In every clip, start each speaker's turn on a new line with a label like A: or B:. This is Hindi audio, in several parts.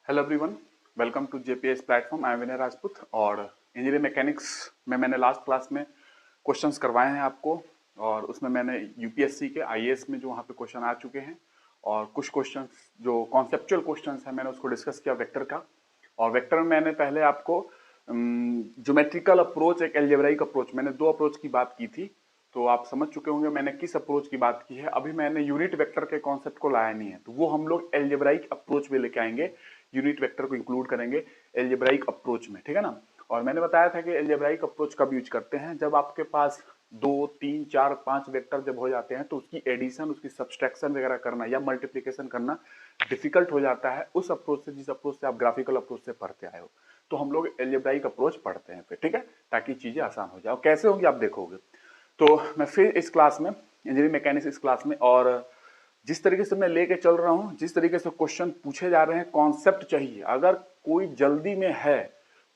A: Hello everyone, welcome to JPS platform. I am Vinay Rajput और इंजीनियरिंग मैकेनिक्स में मैंने लास्ट क्लास में क्वेश्चंस करवाए हैं आपको, और उसमें मैंने यूपीएससी के आईएएस में जो वहाँ पे क्वेश्चन आ चुके हैं और कुछ क्वेश्चंस जो कॉन्सेप्चुअल क्वेश्चंस हैं मैंने उसको डिस्कस किया वेक्टर का। और वेक्टर में मैंने पहले आपको ज्योमेट्रिकल अप्रोच, एक एल्जेब्राइक अप्रोच, मैंने दो अप्रोच की बात की थी, तो आप समझ चुके होंगे मैंने किस अप्रोच की बात की है। अभी मैंने यूनिट वेक्टर के कॉन्सेप्ट को लाया नहीं है, तो वो हम लोग एल्जेब्राइक अप्रोच में लेके आएंगे, यूनिट वेक्टर को इंक्लूड करेंगे एल्जेब्राइक अप्रोच में, ठीक है ना। और मैंने बताया था कि एल्जेब्राइक अप्रोच कब यूज करते हैं, जब आपके पास 2, 3, 4, 5 वेक्टर जब हो जाते हैं तो उसकी एडिशन, उसकी सब्सट्रैक्शन वगैरह करना या मल्टीप्लिकेशन करना डिफिकल्ट हो जाता है उस अप्रोच से, जिस अप्रोच से आप ग्राफिकल अप्रोच से पढ़ते आए हो। तो हम लोग एल्जेब्राइक अप्रोच पढ़ते हैं फिर, ठीक है, ताकि चीजें आसान हो जाए। और कैसे होंगी आप देखोगे। तो मैं फिर इस क्लास में, इंजीनियरिंग मैकेनिक्स इस क्लास में, और जिस तरीके से मैं लेके चल रहा हूँ, जिस तरीके से क्वेश्चन पूछे जा रहे हैं, कॉन्सेप्ट चाहिए। अगर कोई जल्दी में है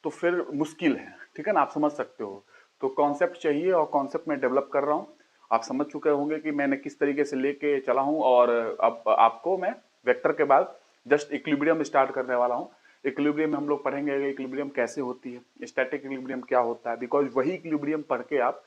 A: तो फिर मुश्किल है, ठीक है ना, आप समझ सकते हो। तो कॉन्सेप्ट चाहिए और कॉन्सेप्ट मैं डेवलप कर रहा हूँ। आप समझ चुके होंगे कि मैंने किस तरीके से लेके चला हूँ। और अब आपको मैं वेक्टर के बाद जस्ट इक्विलिब्रियम स्टार्ट करने वाला हूँ। इक्विलिब्रियम में हम लोग पढ़ेंगे इक्विलिब्रियम कैसे होती है, स्टैटिक इक्विलिब्रियम क्या होता है, बिकॉज वही इक्विलिब्रियम पढ़ के आप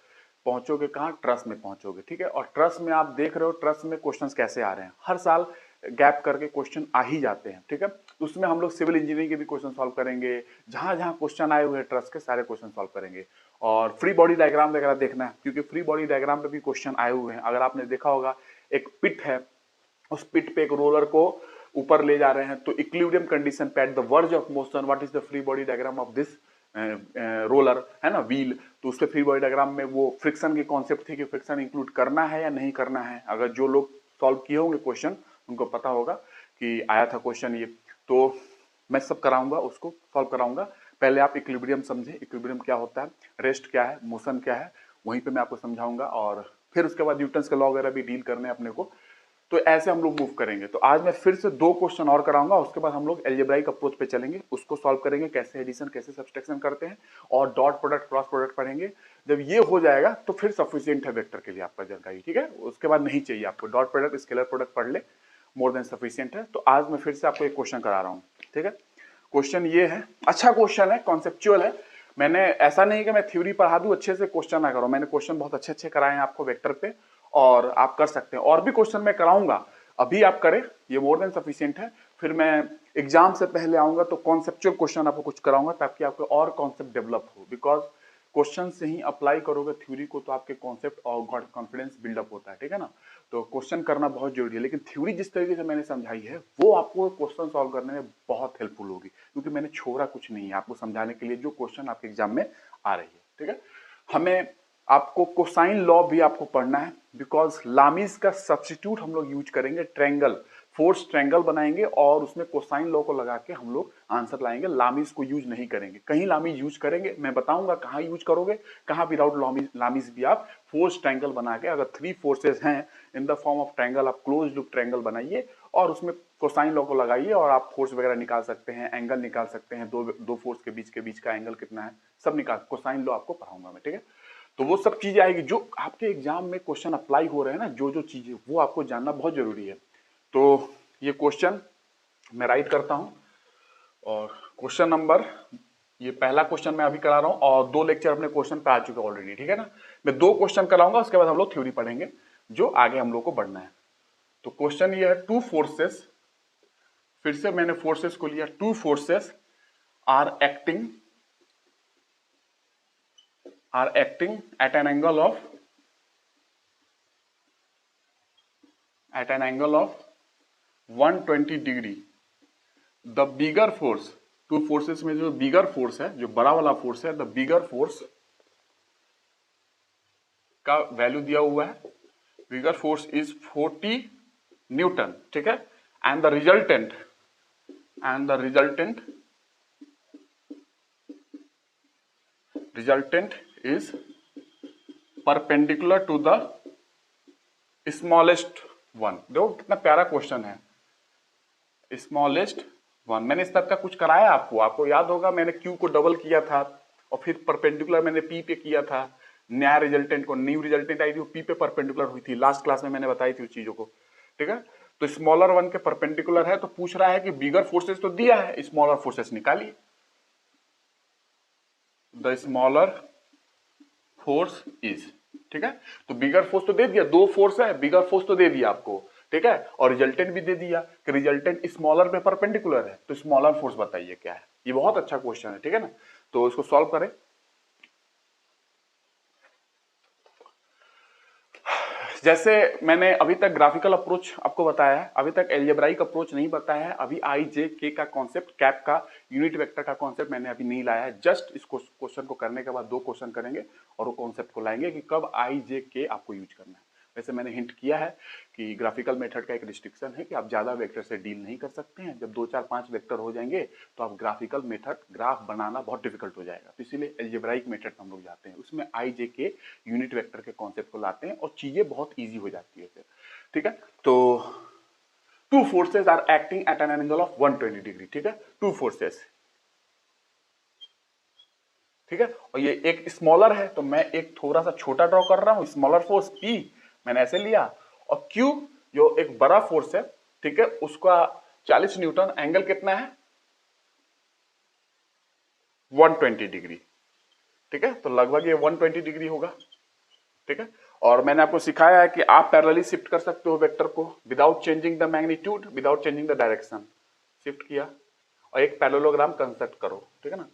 A: पहुंचोगे कहाँ, ट्रस में पहुंचोगे, ठीक है। और ट्रस में आप देख रहे हो ट्रस में क्वेश्चंस कैसे आ रहे हैं, हर साल गैप करके क्वेश्चन आ ही जाते हैं, ठीक है। उसमें हम लोग सिविल इंजीनियरिंग के भी क्वेश्चन सॉल्व करेंगे, जहां जहां क्वेश्चन आए हुए हैं ट्रस के सारे क्वेश्चन सॉल्व करेंगे। और फ्री बॉडी डायग्राम वगैरह देखना है, क्योंकि फ्री बॉडी डायग्राम पे भी क्वेश्चन आए हुए हैं। अगर आपने देखा होगा, एक पिट है, उस पिट पे एक रोलर को ऊपर ले जा रहे हैं, तो इक्विलिब्रियम कंडीशन पे at the verge of motion what is the free body diagram of this roller, है ना, व्हील। तो उसके फ्री बॉडी डायग्राम में वो फ्रिक्शन की कॉन्सेप्ट थी कि फ्रिक्शन इंक्लूड करना है या नहीं करना है। अगर जो लोग सॉल्व किए होंगे क्वेश्चन उनको पता होगा कि आया था क्वेश्चन ये। तो मैं सब कराऊंगा, उसको सॉल्व कराऊंगा। पहले आप इक्विलिब्रियम समझे, इक्विलिब्रियम क्या होता है, रेस्ट क्या है, मोशन क्या है, वहीं पे मैं आपको समझाऊंगा। और फिर उसके बाद न्यूटन के लॉ वगैरह भी डील करने अपने को। तो ऐसे हम लोग मूव करेंगे। तो आज मैं फिर से दो क्वेश्चन और कराऊंगा, उसके बाद हम लोग एल्जेब्राइक अप्रोच पे चलेंगे, उसको सॉल्व करेंगे, कैसे एडिशन कैसे सब्सट्रैक्शन करते हैं, और डॉट प्रोडक्ट क्रॉस प्रोडक्ट पढ़ेंगे। जब ये हो जाएगा तो फिर सफिशिएंट है वेक्टर के लिए आपका जानकारी, ठीक है। उसके बाद नहीं चाहिए आपको, डॉट प्रोडक्ट स्केलर प्रोडक्ट पढ़ ले, मोर देन सफिशिएंट है। तो आज मैं फिर से आपको एक क्वेश्चन करा रहा हूँ, ठीक है। क्वेश्चन ये है, अच्छा क्वेश्चन है, कॉन्सेप्चुअल है। मैंने ऐसा नहीं कि मैं थ्योरी पढ़ा दूं अच्छे से क्वेश्चन ना करो, मैंने क्वेश्चन बहुत अच्छे अच्छे कराए हैं आपको वेक्टर पे, और आप कर सकते हैं। और भी क्वेश्चन मैं कराऊंगा, अभी आप करें, ये मोर देन सफिशिएंट है। फिर मैं एग्जाम से पहले आऊंगा तो कॉन्सेप्चुअल क्वेश्चन आपको कुछ कराऊंगा, ताकि आपको और कॉन्सेप्ट डेवलप हो। बिकॉज क्वेश्चन से ही अप्लाई करोगे थ्योरी को तो आपके कॉन्सेप्ट और कॉन्फिडेंस बिल्डअप होता है, ठीक है ना। तो क्वेश्चन करना बहुत जरूरी है, लेकिन थ्योरी जिस तरीके से मैंने समझाई है वो आपको क्वेश्चन सॉल्व करने में बहुत हेल्पफुल होगी, क्योंकि मैंने छोड़ा कुछ नहीं है आपको समझाने के लिए जो क्वेश्चन आपके एग्जाम में आ रही है, ठीक है। हमें आपको कोसाइन लॉ भी आपको पढ़ना है, बिकॉज लामीज का सब्स्टिट्यूट हम लोग यूज करेंगे, ट्रायंगल, फोर्स ट्रायंगल बनाएंगे और उसमें कोसाइन लॉ को लगा के हम लोग आंसर लाएंगे। लामीज को यूज नहीं करेंगे, कहीं लामीज यूज करेंगे, मैं बताऊंगा कहाँ यूज करोगे, कहाँ विदाउट लामीज भी आप फोर्स ट्रायंगल बना के, अगर 3 फोर्सेज हैं in the form of triangle, आप क्लोज लूप ट्रायंगल बनाइए और उसमें कोसाइन लॉ को लगाइए और आप फोर्स वगैरह निकाल सकते हैं, एंगल निकाल सकते हैं, दो फोर्स के बीच का एंगल कितना है, सब निकाल, कोसाइन लॉ आपको पढ़ाऊंगा मैं, ठीक है। तो वो सब चीजें आएगी जो आपके एग्जाम में क्वेश्चन अप्लाई हो रहे हैं ना, जो जो चीजें, वो आपको जानना बहुत जरूरी है। तो ये क्वेश्चन मैं राइट करता हूं, और क्वेश्चन नंबर, ये पहला क्वेश्चन मैं अभी करा रहा हूं, और 2 लेक्चर अपने क्वेश्चन पे आ चुके ऑलरेडी, ठीक है ना। मैं 2 क्वेश्चन कराऊंगा, उसके बाद हम लोग थ्योरी पढ़ेंगे, जो आगे हम लोग को बढ़ना है। तो क्वेश्चन ये है, टू फोर्सेस, फिर से मैंने फोर्सेस को लिया, two forces are acting at an angle of 120 degree. The bigger force, two forces में जो बिगर फोर्स है, जो बड़ा वाला फोर्स है, द बिगर फोर्स का वैल्यू दिया हुआ है, बिगर फोर्स इज 40 न्यूटन, ठीक है। And the resultant is perpendicular to the smallest one. देखो कितना प्यारा क्वेश्चन है, स्मॉलेस्ट वन। मैंने इस टाइप का कुछ कराया आपको याद होगा, मैंने क्यू को डबल किया था और फिर परपेंडिकुलर मैंने पी पे किया था, नया रिजल्टेंट को, न्यू रिजल्टेंट आई थी वो पी पे परपेंडिकुलर हुई थी, लास्ट क्लास में मैंने बताई थी उस चीजों को, ठीक है। तो स्मॉलर वन के परपेंडिकुलर है, तो पूछ रहा है कि बिगर फोर्सेस तो दिया है, स्मॉलर फोर्सेस निकालिए। द स्मॉलर फोर्स इज, ठीक है, तो बिगर फोर्स तो दे दिया, दो फोर्स है, बिगर फोर्स तो दे दिया आपको, ठीक है, और रिजल्टेंट भी दे दिया कि रिजल्टेंट स्मॉलर पे परपेंडिकुलर है, तो स्मॉलर फोर्स बताइए क्या है। ये बहुत अच्छा क्वेश्चन है, ठीक है ना, तो इसको सॉल्व करें। जैसे मैंने अभी तक ग्राफिकल अप्रोच आपको बताया है, अभी तक एल्जेब्राइक अप्रोच नहीं बताया है, अभी आई जे के का कॉन्सेप्ट, कैप का, यूनिट वेक्टर का कॉन्सेप्ट मैंने अभी नहीं लाया है। जस्ट इस क्वेश्चन को करने के बाद दो क्वेश्चन करेंगे और वो कॉन्सेप्ट को लाएंगे कि कब आई जे के आपको यूज करना है। वैसे मैंने हिंट किया है कि ग्राफिकल मेथड का एक रिस्ट्रिक्शन है कि आप ज्यादा वेक्टर से डील नहीं कर सकते हैं। जब 2 4 5 वेक्टर हो जाएंगे तो आप ग्राफिकल मेथड, ग्राफ बनाना बहुत डिफिकल्ट हो जाएगा, तो इसीलिए एल्जेब्राइक मेथड हम लोग जाते हैं, उसमें आई जे के यूनिट वेक्टर के कॉन्सेप्ट को लाते हैं और चीजें बहुत ईजी हो जाती है फिर, ठीक है। तो two forces are acting at an angle of 120 degree, ठीक है, टू फोर्सेस, ठीक है, और ये एक स्मॉलर है, तो मैं एक थोड़ा सा छोटा ड्रॉ कर रहा हूं, स्मॉलर फोर्स पी मैंने ऐसे लिया, और क्यू जो एक बड़ा फोर्स है, ठीक है, उसका 40 न्यूटन, एंगल कितना है 120 डिग्री, ठीक है, तो लगभग ये 120 डिग्री होगा, ठीक है। और मैंने आपको सिखाया है कि आप पैरेलली शिफ्ट कर सकते हो वेक्टर को without changing the magnitude, without changing the direction, shift किया और एक पैरेललोग्राम कंस्ट्रक्ट करो, ठीक है ना,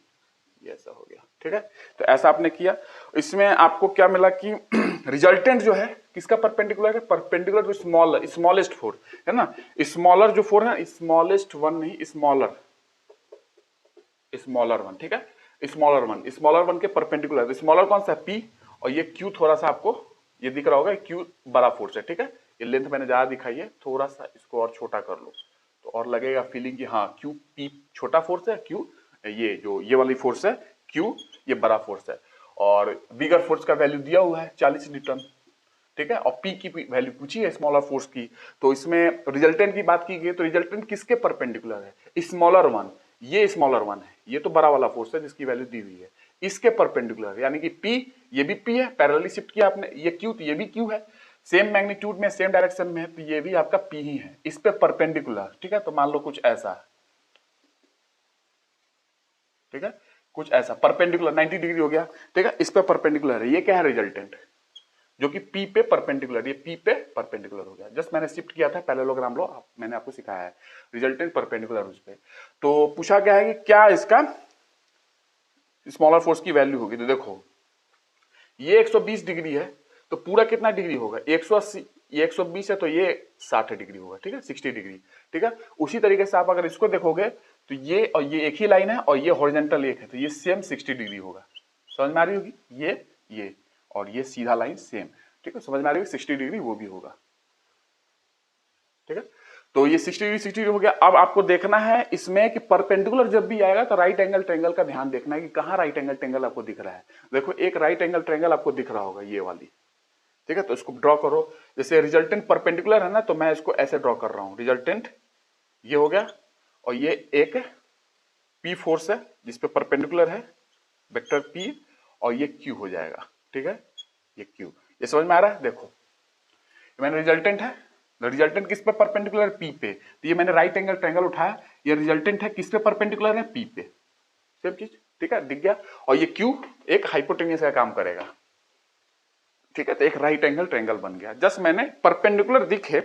A: ये ऐसा हो गया, ठीक है। तो ऐसा आपने किया, इसमें आपको क्या मिला कि रिजल्टेंट जो है किसका परपेंडिकुलर है, perpendicular to small, smallest force है ना, स्मॉलर जो फोर है, स्मॉलेस्ट वन नहीं, स्मॉलर, स्मॉलर वन, ठीक है, स्मॉलर वन के परपेंडिकुलर, स्मॉलर कौन सा है पी, और ये क्यू थोड़ा सा आपको ये दिख रहा होगा, क्यू बड़ा फोर्स है, ठीक है, ये लेंथ मैंने ज्यादा दिखाई है, थोड़ा सा इसको और छोटा कर लो तो और लगेगा फीलिंग कि हाँ क्यू पी छोटा फोर्स है, क्यू ये जो ये वाली फोर्स है, क्यू ये बड़ा फोर्स है, और बिगर फोर्स का वैल्यू दिया हुआ है 40 न्यूटन, ठीक है, और पी की वैल्यू पूछी है स्मॉलर फोर्स की, तो इसमें रिजल्टेंट की बात की गई, तो रिजल्टेंट किसके परपेंडिकुलर है, स्मॉलर वन, ये स्मॉलर वन है, ये तो बड़ा वाला फोर्स है जिसकी वैल्यू दी हुई है, इसके परपेंडिकुलर, यानी कि पी, ये भी पी है, पैरेलली शिफ्ट किया आपने, ये क्यू तो ये भी क्यू है, सेम मैग्नीट्यूड में सेम डायरेक्शन में है, तो ये भी आपका पी ही है, इस पे परपेंडिकुलर, ठीक है, तो मान लो कुछ ऐसा, ठीक है, कुछ ऐसा परपेंडिकुलर 90 डिग्री हो गया, ठीक है, इस पे परपेंडिकुलर है, ये क्या है रिजल्टेंट, जो कि पी पे परपेंडिकुलर, ये पी पे परपेंडिकुलर हो गया, जस्ट मैंने शिफ्ट किया था पैरेललोग्राम लो, मैंने आपको सिखाया है, रिजल्टेंट परपेंडिकुलर उस पे। तो पूछा गया है कि क्या इसका स्मॉलर फोर्स की वैल्यू होगी, तो देखो ये 120 डिग्री है, तो पूरा कितना डिग्री होगा 180, ये 120 है तो ये 60 डिग्री होगा, ठीक है, 60 डिग्री, ठीक है। उसी तरीके से आप अगर इसको देखोगे तो ये और ये एक ही लाइन है, और ये हॉरिजॉन्टल एक है, तो ये सेम 60 डिग्री होगा, समझ में आ रही होगी, ये और ये सीधा लाइन सेम, ठीक है, समझ में आ रही होगी, 60 डिग्री वो भी होगा, ठीक है। तो ये 60 डिग्री हो गया। अब आपको देखना है इसमें कि परपेंडिकुलर जब भी आएगा तो राइट एंगल ट्रायंगल का ध्यान देखना है कि कहां राइट एंगल ट्रायंगल आपको दिख रहा है। देखो एक राइट एंगल ट्रायंगल आपको दिख रहा होगा, ये वाली, ठीक है, तो इसको ड्रॉ करो। जैसे रिजल्टेंट परपेंडिकुलर है ना, तो मैं इसको ऐसे ड्रॉ कर रहा हूं, रिजल्टेंट ये हो गया, और ये एक पी फोर्स है जिसपे परपेंडिकुलर है वेक्टर पी, और ये क्यू हो जाएगा, ठीक है, ये क्यू, ये समझ में आ रहा है। देखो मैंने रिजल्टेंट है, रिजल्टेंट किस पे परपेंडिकुलर, पी पे, तो ये मैंने राइट एंगल ट्रायंगल उठाया, ये रिजल्टेंट है किस पे परपेंडिकुलर है, पी पे, सेम चीज, ठीक है, दिख गया। और ये क्यू एक हाइपोटेन्यूज का काम करेगा, ठीक है, तो एक राइट एंगल ट्रायंगल बन गया। जस्ट मैंने परपेंडिकुलर दिखे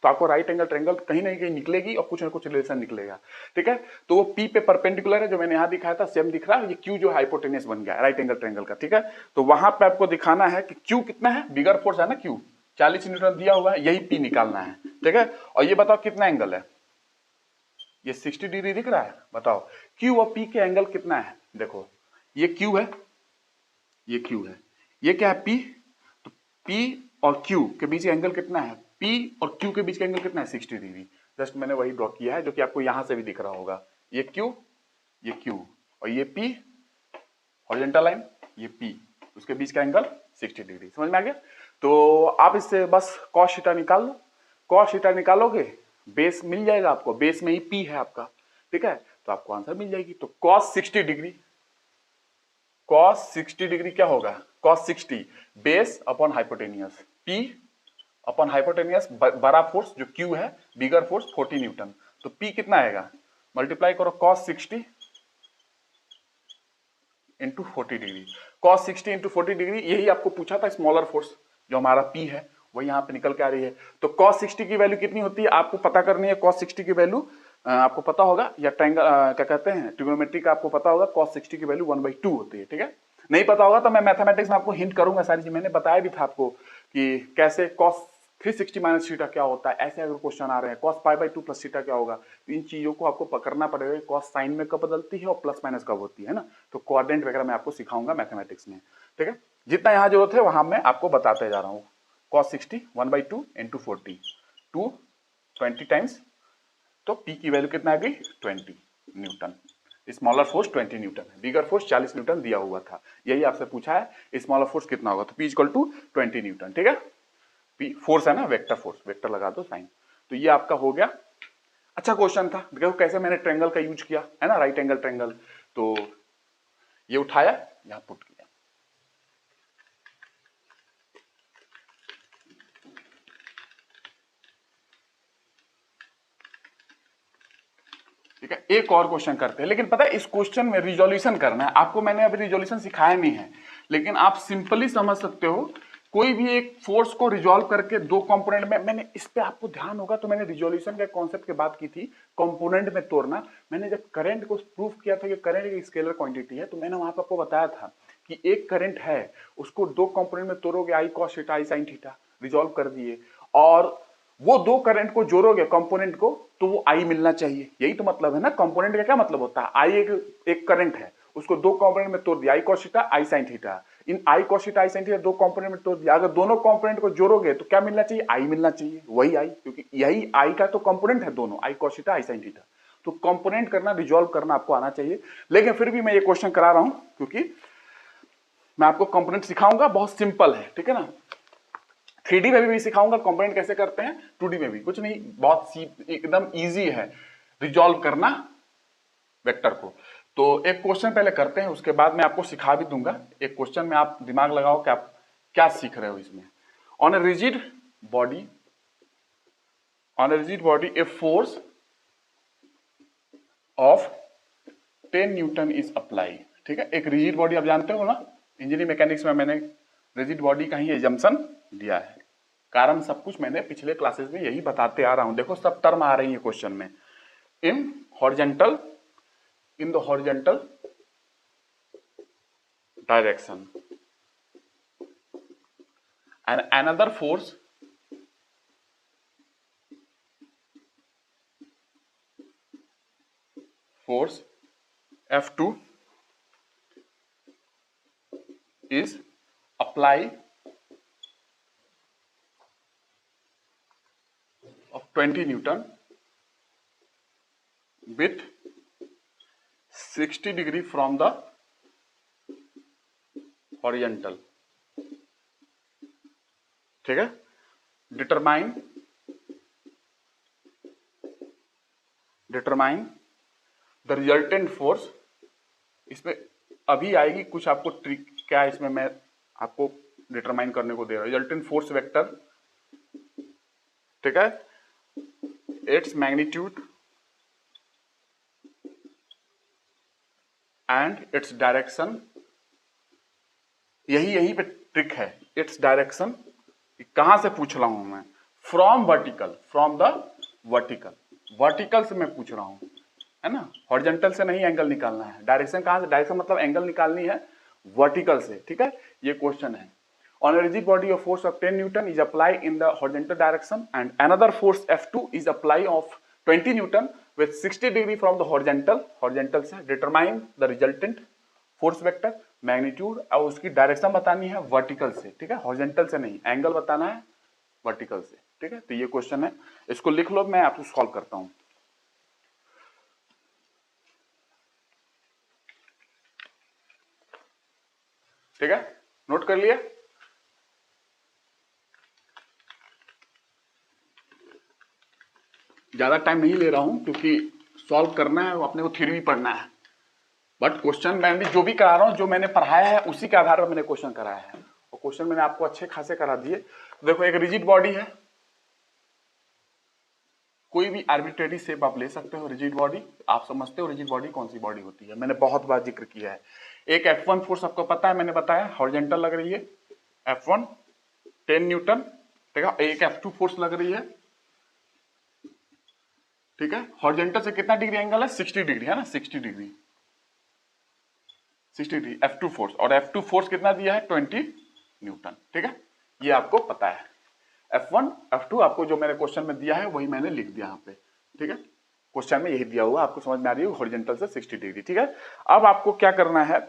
A: तो आपको राइट एंगल ट्रायंगल कहीं ना कहीं निकलेगी और कुछ ना कुछ रिलेशन निकलेगा, ठीक है। तो वो पी पे परपेंडिकुलर है, जो मैंने यहां दिखाया था सेम दिख रहा है, ये क्यू जो हाइपोटेन्यूज बन गया राइट एंगल ट्रायंगल का, ठीक है। तो वहां पे आपको दिखाना है कि क्यू कितना है, बिगर फोर्स है ना क्यू, 40 न्यूटन दिया हुआ है, यही पी निकालना है, ठीक है। और ये बताओ कितना एंगल है, ये 60 डिग्री दिख रहा है, बताओ क्यू और पी के एंगल कितना है। देखो ये क्यू है, ये क्यू है, ये क्या है पी, तो पी और क्यू के बीच एंगल कितना है, पी और क्यू के बीच का एंगल कितना है 60 डिग्री। जस्ट मैंने वही ड्रॉ किया है जो कि आपको यहां से भी दिख रहा होगा, ये क्यू और ये पी हॉरिजॉन्टल लाइन, ये पी, उसके बीच का एंगल 60 डिग्री, समझ में आ गया। तो आप इससे बस कॉस थीटा निकाल लो, कॉस थीटा निकालोगे बेस मिल जाएगा आपको, बेस में ही पी है आपका, ठीक है, तो आपको आंसर मिल जाएगी। तो कॉस 60 डिग्री, कॉस 60 डिग्री क्या होगा, cos 60 base upon hypotenuse, P upon hypotenuse बड़ा फोर्स जो Q है, बिगर फोर्स 40 न्यूटन। तो P कितना आएगा, मल्टीप्लाई करो cos 60 into 40 degree. cos 60 into 40 degree, यही आपको पूछा था, स्मॉलर फोर्स जो हमारा P है वही यहाँ पे निकल के आ रही है। तो cos 60 की वैल्यू कितनी होती है आपको पता करनी है। cos 60 की वैल्यू आपको पता होगा, या ट्रायंगल क्या कहते हैं, ट्रिग्नोमेट्री का आपको पता होगा, cos 60 की वैल्यू 1/2 होती है। ठीक है, नहीं पता होगा तो मैं मैथमेटिक्स में आपको हिंट करूंगा सारी चीज, मैंने बताया भी था आपको कि कैसे cos 360 माइनस थीटा क्या होता है, ऐसे अगर क्वेश्चन आ रहे हैं cos π/2 प्लस थीटा क्या होगा, तो इन चीजों को आपको पकड़ना पड़ेगा, cos साइन में कब बदलती है और प्लस माइनस कब होती है ना। तो कोऑर्डिनेट वगैरह मैं आपको सिखाऊंगा मैथमेटिक्स में। ठीक है, जितना यहाँ जरूरत है वहां मैं आपको बताते जा रहा हूँ। cos 60 1/2 इंटू 40 2 20 टाइम्स, तो P की वैल्यू कितना आ गई 20 न्यूटन। स्मॉलर फोर्स 20 न्यूटन है, बिगर फोर्स 40 न्यूटन दिया हुआ था, यही आपसे पूछा है स्मॉलर फोर्स कितना होगा, तो P इक्वल टू 20 न्यूटन। ठीक है, P फोर्स है ना, वेक्टर फोर्स, वेक्टर लगा दो साइन। तो ये आपका हो गया। अच्छा क्वेश्चन था, देखो कैसे मैंने ट्रायंगल का यूज किया है ना, राइट एंगल ट्रायंगल। तो ये उठाया, यहां पुट किया, ठीक है। एक और क्वेश्चन करते हैं, लेकिन पता है इस क्वेश्चन में रिजोल्यूशन करना है आपको, मैंने अभी रिजोल्यूशन सिखाया नहीं है, लेकिन आप सिंपली समझ सकते हो। कोई भी एक फोर्स को रिजॉल्व करके दो कंपोनेंट में, मैंने इस पे आपको ध्यान होगा तो मैंने रिजोल्यूशन के कॉन्सेप्ट की बात की थी, कंपोनेंट में तोड़ना। मैंने जब करंट को प्रूफ किया था कि करंट एक स्केलर क्वांटिटी है, तो मैंने वहां पर आपको बताया था कि एक करंट है, उसको दो कंपोनेंट में तोड़ोगे, I cos theta I sine theta, resolve कर दिए, और वो दो करंट को जोड़ोगे कंपोनेंट को, तो वो आई मिलना चाहिए। यही तो मतलब है ना, कंपोनेंट का क्या मतलब होता है, आई एक करंट है, उसको दो कंपोनेंट में तोड़ दिया, I cos theta I sine theta, in I cos theta I sine theta दो कंपोनेंट में तोड़ दिया, अगर दोनों कंपोनेंट को जोड़ोगे तो क्या मिलना चाहिए, आई मिलना चाहिए, वही आई, क्योंकि यही आई का तो कंपोनेंट है दोनों, I cos theta I sine theta. तो कंपोनेंट करना, रिजॉल्व करना आपको आना चाहिए। लेकिन फिर भी मैं ये क्वेश्चन करा रहा हूं क्योंकि मैं आपको कंपोनेंट सिखाऊंगा, बहुत सिंपल है, ठीक है ना। 3D में भी सिखाऊंगा कंपोनेंट कैसे करते हैं, 2D में भी, कुछ नहीं, बहुत एकदम इजी है रिजॉल्व करना वेक्टर को। तो एक क्वेश्चन पहले करते हैं, उसके बाद मैं आपको सिखा भी दूंगा। एक क्वेश्चन में आप दिमाग लगाओ कि आप क्या सीख रहे हो इसमें। On a rigid body, a force of 10 Newton is apply. ठीक है, एक रिजिड बॉडी आप जानते हो ना, इंजीनियरिंग मैकेनिक्स में मैंने रिजिड बॉडी का ही एजम्पशन दिया है, कारण सब कुछ मैंने पिछले क्लासेस में यही बताते आ रहा हूं। देखो सब टर्म आ रही है क्वेश्चन में, in the horizontal direction and another force F2 is apply of 20 Newton with 60 degree from the horizontal। ठीक है, डिटरमाइन द रिजल्टेंट फोर्स। इसमें अभी आएगी कुछ आपको ट्रिक, क्या इसमें मैं आपको डिटरमाइन करने को दे रहा हूं, रिजल्टेंट फोर्स वेक्टर, ठीक है, its magnitude and its direction. यही पे ट्रिक है, इट्स डायरेक्शन कहां से पूछ रहा हूं मैं, फ्रॉम द वर्टिकल से मैं पूछ रहा हूं, है ना, हॉरिजॉन्टल से नहीं एंगल निकालना है। डायरेक्शन कहां से, डायरेक्शन मतलब एंगल निकालनी है वर्टिकल से। ठीक है, ये क्वेश्चन है। On a rigid body of force of 10 Newton is applied in the horizontal direction and another force F2 is applied of 20 Newton with 60 degree from the horizontal से determine the resultant force vector magnitude, और उसकी डायरेक्शन बतानी है वर्टिकल से। ठीक है, हॉरिजॉन्टल से नहीं, एंगल बताना है वर्टिकल से। ठीक है, तो ये क्वेश्चन है, इसको लिख लो, मैं आपको सॉल्व करता हूं। ठीक है, नोट कर लिया। ज्यादा टाइम नहीं ले रहा हूं क्योंकि सॉल्व करना है, वो अपने को थ्योरी भी पढ़ना है, बट क्वेश्चन मैं भी जो भी करा रहा हूं, जो मैंने पढ़ाया है उसी के आधार पर मैंने क्वेश्चन कराया है, और क्वेश्चन मैंने आपको अच्छे खासे करा दिए। देखो एक रिजिड बॉडी है, कोई भी आर्बिट्रेरी शेप आप ले सकते हो। रिजिड बॉडी आप समझते हो रिजिड बॉडी कौन सी बॉडी होती है, मैंने बहुत बार जिक्र किया है। एक F1 फोर्स आपको पता है, मैंने बताया हॉरिजॉन्टल लग रही है F1 10 न्यूटन, ठीक है। एक F2 फोर्स लग रही है, ठीक है। हॉरिजॉन्टल से कितना डिग्री एंगल है, 60 डिग्री है ना, 60 डिग्री 60 डिग्री F2 फोर्स, और F2 फोर्स कितना दिया है 20 न्यूटन, ठीक है। ये आपको पता है। F1 F2 आपको जो मेरे क्वेश्चन में दिया है वही मैंने लिख दिया यहाँ पे, ठीक है। क्वेश्चन में यही दिया हुआ, आपको समझ में आ रही है, हॉरिजॉन्टल से 60 डिग्री, ठीक है। अब आपको क्या करना है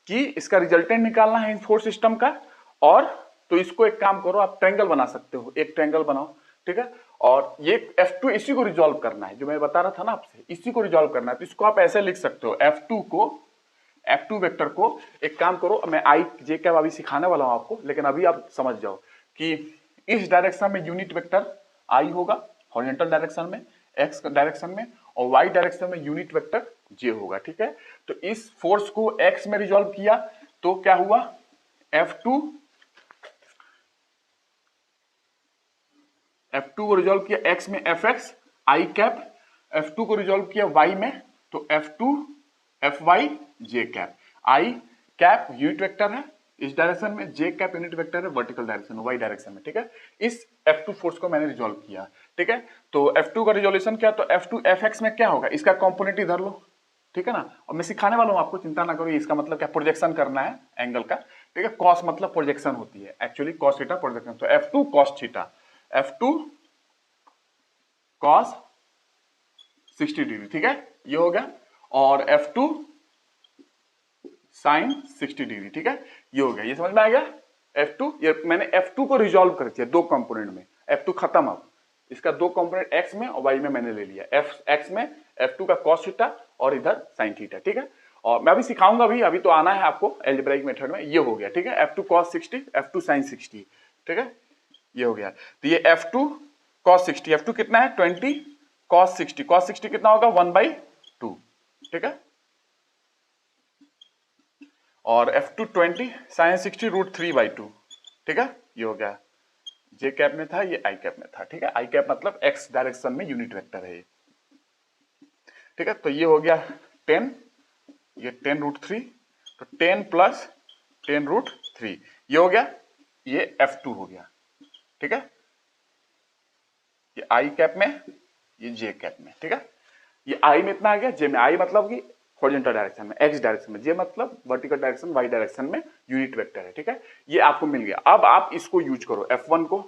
A: कि इसका रिजल्टेंट निकालना है इन फोर्स सिस्टम का, और तो इसको एक काम करो, आप ट्रायंगल बना सकते हो, एक ट्रायंगल बनाओ, ठीक है। और ये F2 इसी को रिजॉल्व करना है, जो मैं बता रहा था ना आपसे, इसी को रिजॉल्व करना है। तो इसको आप ऐसे लिख सकते हो, F2 वेक्टर को एक काम करो, मैं आई जे कैप अभी सिखाने वाला हूं आपको, लेकिन अभी आप समझ जाओ कि इस डायरेक्शन में यूनिट वेक्टर आई होगा हॉरिजॉन्टल डायरेक्शन में, एक्स डायरेक्शन में, और वाई डायरेक्शन में यूनिट वेक्टर जे होगा, ठीक है। तो इस फोर्स को एक्स में रिजॉल्व किया तो क्या हुआ, F2 को रिजॉल्व किया एक्स में Fx आई कैप, F2 को रिजॉल्व किया वाई में तो F2 Fy जे कैप। आई कैप यूनिट वेक्टर है इस डायरेक्शन में, जे कैप यूनिट वेक्टर है वर्टिकल डायरेक्शन में, वाई डायरेक्शन में, ठीक है। इस F2 फोर्स को मैंने रिजॉल्व किया, ठीक है। तो F2 का रिजोल्यूशन क्या, तो F2 Fx में क्या होगा, इसका कंपोनेंट इधर लो, ठीक है ना। और मैं सिखाने वाला हूं आपको, चिंता ना करो, इसका मतलब क्या, प्रोजेक्शन करना है एंगल का, ठीक है। कॉस मतलब प्रोजेक्शन होती है, एक्चुअली कॉस थीटा प्रोजेक्शन, तो F2 cos theta, F2 cos 60 degree, ठीक है, ये हो गया। और F2 साइन 60 डिग्री, ठीक है, ये हो गया। ये समझ में आ गया। F2, ये मैंने F2 को रिजॉल्व कर दिया दो कंपोनेंट में, F2 खत्म। अब इसका दो कंपोनेंट x में और y में मैंने ले लिया, x में F2 का cos थीटा और इधर sin थीटा, ठीक है। और मैं अभी सिखाऊंगा, अभी तो आना है आपको एल्जेब्राइक मेथड में। ये हो गया, ठीक है, F2 cos 60, F2 sin 60, ठीक है, ये हो गया। तो ये F2 cos 60, F2 कितना है 20 cos 60, cos 60 कितना होगा 1/2, ठीक है। और F2 20 sin 60 √3/2, ठीक है, ये हो गया। जे कैप में था, ये आई कैप में था, ठीक है। आई कैप मतलब एक्स डायरेक्शन में यूनिट वेक्टर है ये, ठीक है। तो ये हो गया 10, ये 10√3, तो 10 + 10√3, ये हो गया, ये F2 हो गया, ठीक है। ये आई कैप में, ये जे कैप में, ठीक है। ये आई में इतना आ गया, जे में, आई मतलब कि हॉरिजॉन्टल डायरेक्शन में, एक्स डायरेक्शन में, जे मतलब वर्टिकल डायरेक्शन, वाई डायरेक्शन में यूनिट वेक्टर है, ठीक है। ये आपको मिल गया। अब आप इसको यूज करो F1 को,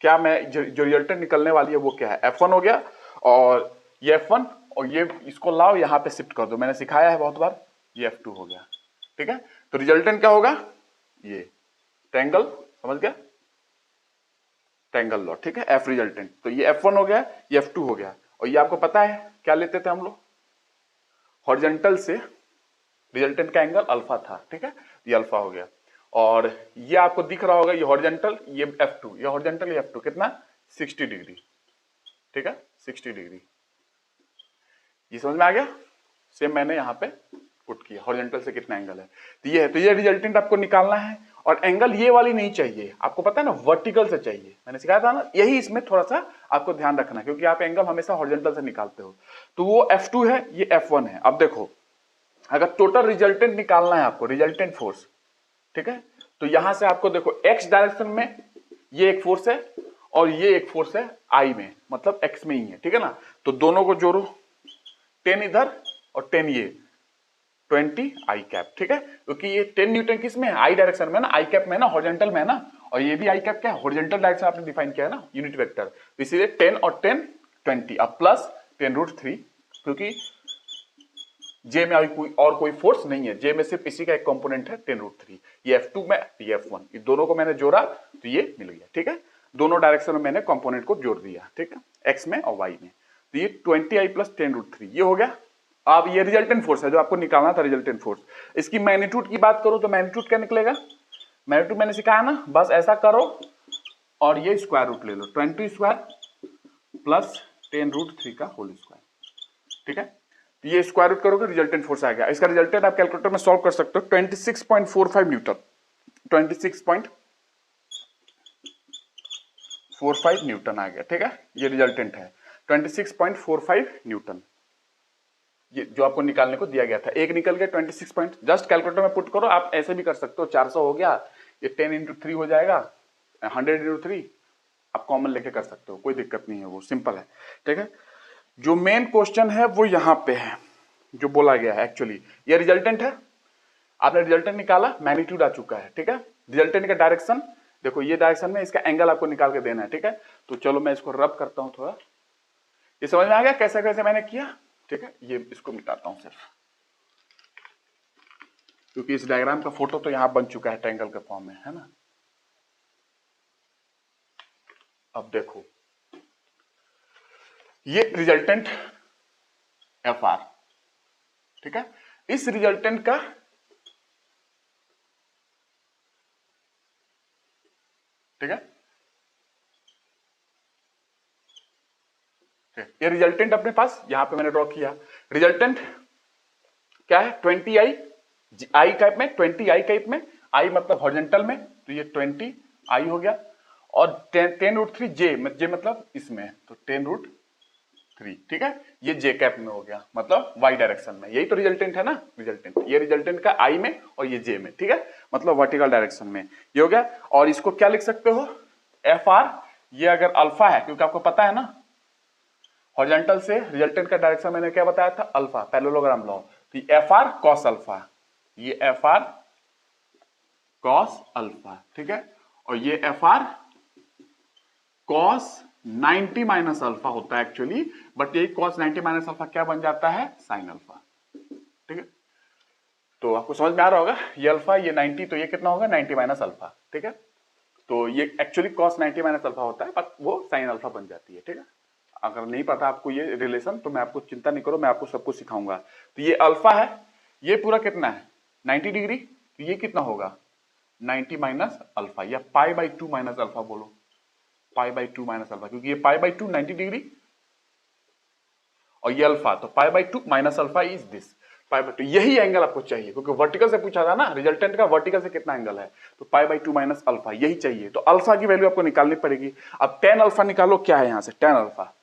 A: क्या मैं जो रिजल्टेंट निकलने वाली है वो क्या है, F1 हो गया, और ये F1 और ये इसको लाओ यहाँ पे शिफ्ट कर दो, मैंने सिखाया है बहुत बार, ये F2 हो गया, ठीक है। तो रिजल्टेंट क्या होगा, ये ट्रायंगल, समझ गया, ट्रायंगल लॉ, ठीक है, F रिजल्टेंट। तो ये F1 हो गया, ये F2 हो गया, और ये आपको पता है क्या लेते थे हम लोग, हॉरिजॉन्टल से रिजल्टेंट का एंगल अल्फा था, ठीक है, ये अल्फा हो गया। और ये आपको दिख रहा होगा, ये हॉरिजॉन्टल, ये F2, ये हॉरिजॉन्टल, ये F2 कितना 60 डिग्री, ठीक है, 60 डिग्री। ये समझ में आ गया। सेम मैंने यहाँ पे पुट किया, हॉरिजॉन्टल से कितना एंगल है, तो ये है। तो ये रिजल्टेंट आपको निकालना है, और एंगल ये वाली नहीं चाहिए, आपको पता है ना, वर्टिकल से चाहिए, मैंने सिखाया था ना, यही इसमें थोड़ा सा आपको ध्यान रखना, क्योंकि आप एंगल हमेशा हॉरिजॉन्टल से निकालते हो। तो वो F2 है, ये F1 है। अब देखो, अगर टोटल रिजल्टेंट निकालना है आपको, रिजल्टेंट फोर्स, ठीक है, तो यहां से आपको देखो एक्स डायरेक्शन में ये एक फोर्स है, और ये एक फोर्स है आई में, मतलब एक्स में ही है, ठीक है ना। तो दोनों को जोड़ो, 10 इधर और 10 ये, 20 आई कैप, ठीक है, क्योंकि ये 10 न्यूटन किस में है, आई डायरेक्शन में ना, आई कैप में ना, हॉरिजॉन्टल में है ना, और ये भी आई कैप क्या है, हॉरिजॉन्टल डायरेक्शन आपने डिफाइन किया है ना, यूनिट वेक्टर। तो इसीलिए 10 और 10 20, अब प्लस 10√3, क्योंकि जे में कोई और कोई फोर्स नहीं है, जे में सिर्फ इसी का एक कंपोनेंट है 10√3, ये F2 में, ये F1, ये दोनों को मैंने जोड़ा तो ये मिल गया, ठीक है। दोनों डायरेक्शन में मैंने कंपोनेंट को जोड़ दिया, ठीक है, एक्स में और वाई में। तो ये 20i + 10√3 ये हो गया। अब ये रिजल्टेंट फोर्स है जो आपको निकालना था, रिजल्टेंट फोर्स। इसकी मैग्नीट्यूड की बात करो तो मैग्नीट्यूड क्या निकलेगा, मैग्नीट्यूड मैंने सिखाया ना, बस ऐसा करो और ये स्क्वायर रूट ले लो, 20² + 10√3 का होल स्क्वायर, ठीक है। ये स्क्वायर रूट करोगे रिजल्टेंट फोर्स आ गया। इसका रिजल्टेंट आप कैलकुलेटर में सॉल्व कर सकते हो, 26.45 न्यूटन, 26. 26.45 न्यूटन आ गया, ठीक है। ये रिजल्टेंट है 26.45 न्यूटन, ये जो आपको निकालने को दिया गया था। एक निकल गया 26 पॉइंट, जस्ट कैलकुलेटर में पुट करो। आप ऐसे भी कर सकते हो, 400 हो गया, ये 10 इंटू 3 हो जाएगा, 100 इंटू 3 आप कॉमन लेके कर सकते हो, कोई दिक्कत नहीं है, वो सिंपल है, ठीक है। जो मेन क्वेश्चन है वो यहाँ पे है, जो बोला गया है एक्चुअली, ये रिजल्टेंट है। आपने रिजल्टेंट निकाला, मैग्नीट्यूड आ चुका है, ठीक है। रिजल्टेंट का डायरेक्शन देखो, ये डायरेक्शन में इसका एंगल आपको निकाल के देना है, ठीक है। तो चलो मैं इसको रब करता हूं थोड़ा, ये समझ में आ गया कैसे कैसे मैंने किया, ठीक है। ये इसको मिटाता हूं सिर्फ, क्योंकि इस डायग्राम का फोटो तो यहां बन चुका है ट्रायंगल के फॉर्म में, है ना। अब देखो, ये रिजल्टेंट एफ आर, ठीक है। इस रिजल्टेंट का ठीक है, ये रिजल्टेंट अपने पास यहां पे मैंने ड्रॉ किया। रिजल्टेंट क्या है, 20 आई, आई टाइप में, 20 आई टाइप में, आई मतलब हॉरिजॉन्टल में, तो ये 20 आई हो गया, और 10√3 जे, जे मतलब इसमें, तो 10√3, ठीक है। ये जे कैप में हो गया, मतलब वाई डायरेक्शन में, यही तो रिजल्टेंट है ना, रिजल्टेंट, ये रिजल्टेंट का आई में और ये जे में, ठीक है, मतलब वर्टिकल डायरेक्शन में ये हो गया। और इसको क्या लिख सकते हो, एफ आर, ये अगर अल्फा है, क्योंकि आपको पता है ना हॉरिजॉन्टल से रिजल्टेंट का डायरेक्शन मैंने क्या बताया था, अल्फा, पैरेललोग्राम लॉ, तो एफ आर कॉस अल्फा, ये एफ आर कॉस अल्फा, ठीक है। और ये F R cos 90 minus alpha होता है एक्चुअली, बट यही कॉस 90 माइनस अल्फा क्या बन जाता है, साइन अल्फा, ठीक है। तो आपको समझ में आ रहा होगा, ये अल्फा, ये 90, तो ये कितना होगा 90 माइनस अल्फा, ठीक है। तो ये एक्चुअली कॉस 90 माइनस अल्फा होता है, बट वो साइन अल्फा बन जाती है, ठीक है। अगर नहीं पता आपको ये रिलेशन, तो मैं आपको, चिंता नहीं करो, मैं आपको सब कुछ सिखाऊंगा। तो ये अल्फा है, ये पूरा कितना है 90 डिग्री, तो ये कितना होगा 90 माइनस अल्फा, या पाई बाई 2 माइनस अल्फा बोलो, पाई बाई 2 माइनस अल्फा, क्योंकि ये पाई बाई 2 90 डिग्री, और ये अल्फा, तो pi by 2 minus alpha is this, pi by 2, यही एंगल आपको चाहिए, क्योंकि वर्टिकल से पूछा था ना, रिजल्टेंट का वर्टिकल से कितना एंगल है, तो पाई बाई 2 माइनस अल्फा यही चाहिए। तो अल्फा की वैल्यू आपको निकालनी पड़ेगी। अब टेन अल्फा निकालो, क्या है यहां से टेन अल्फा,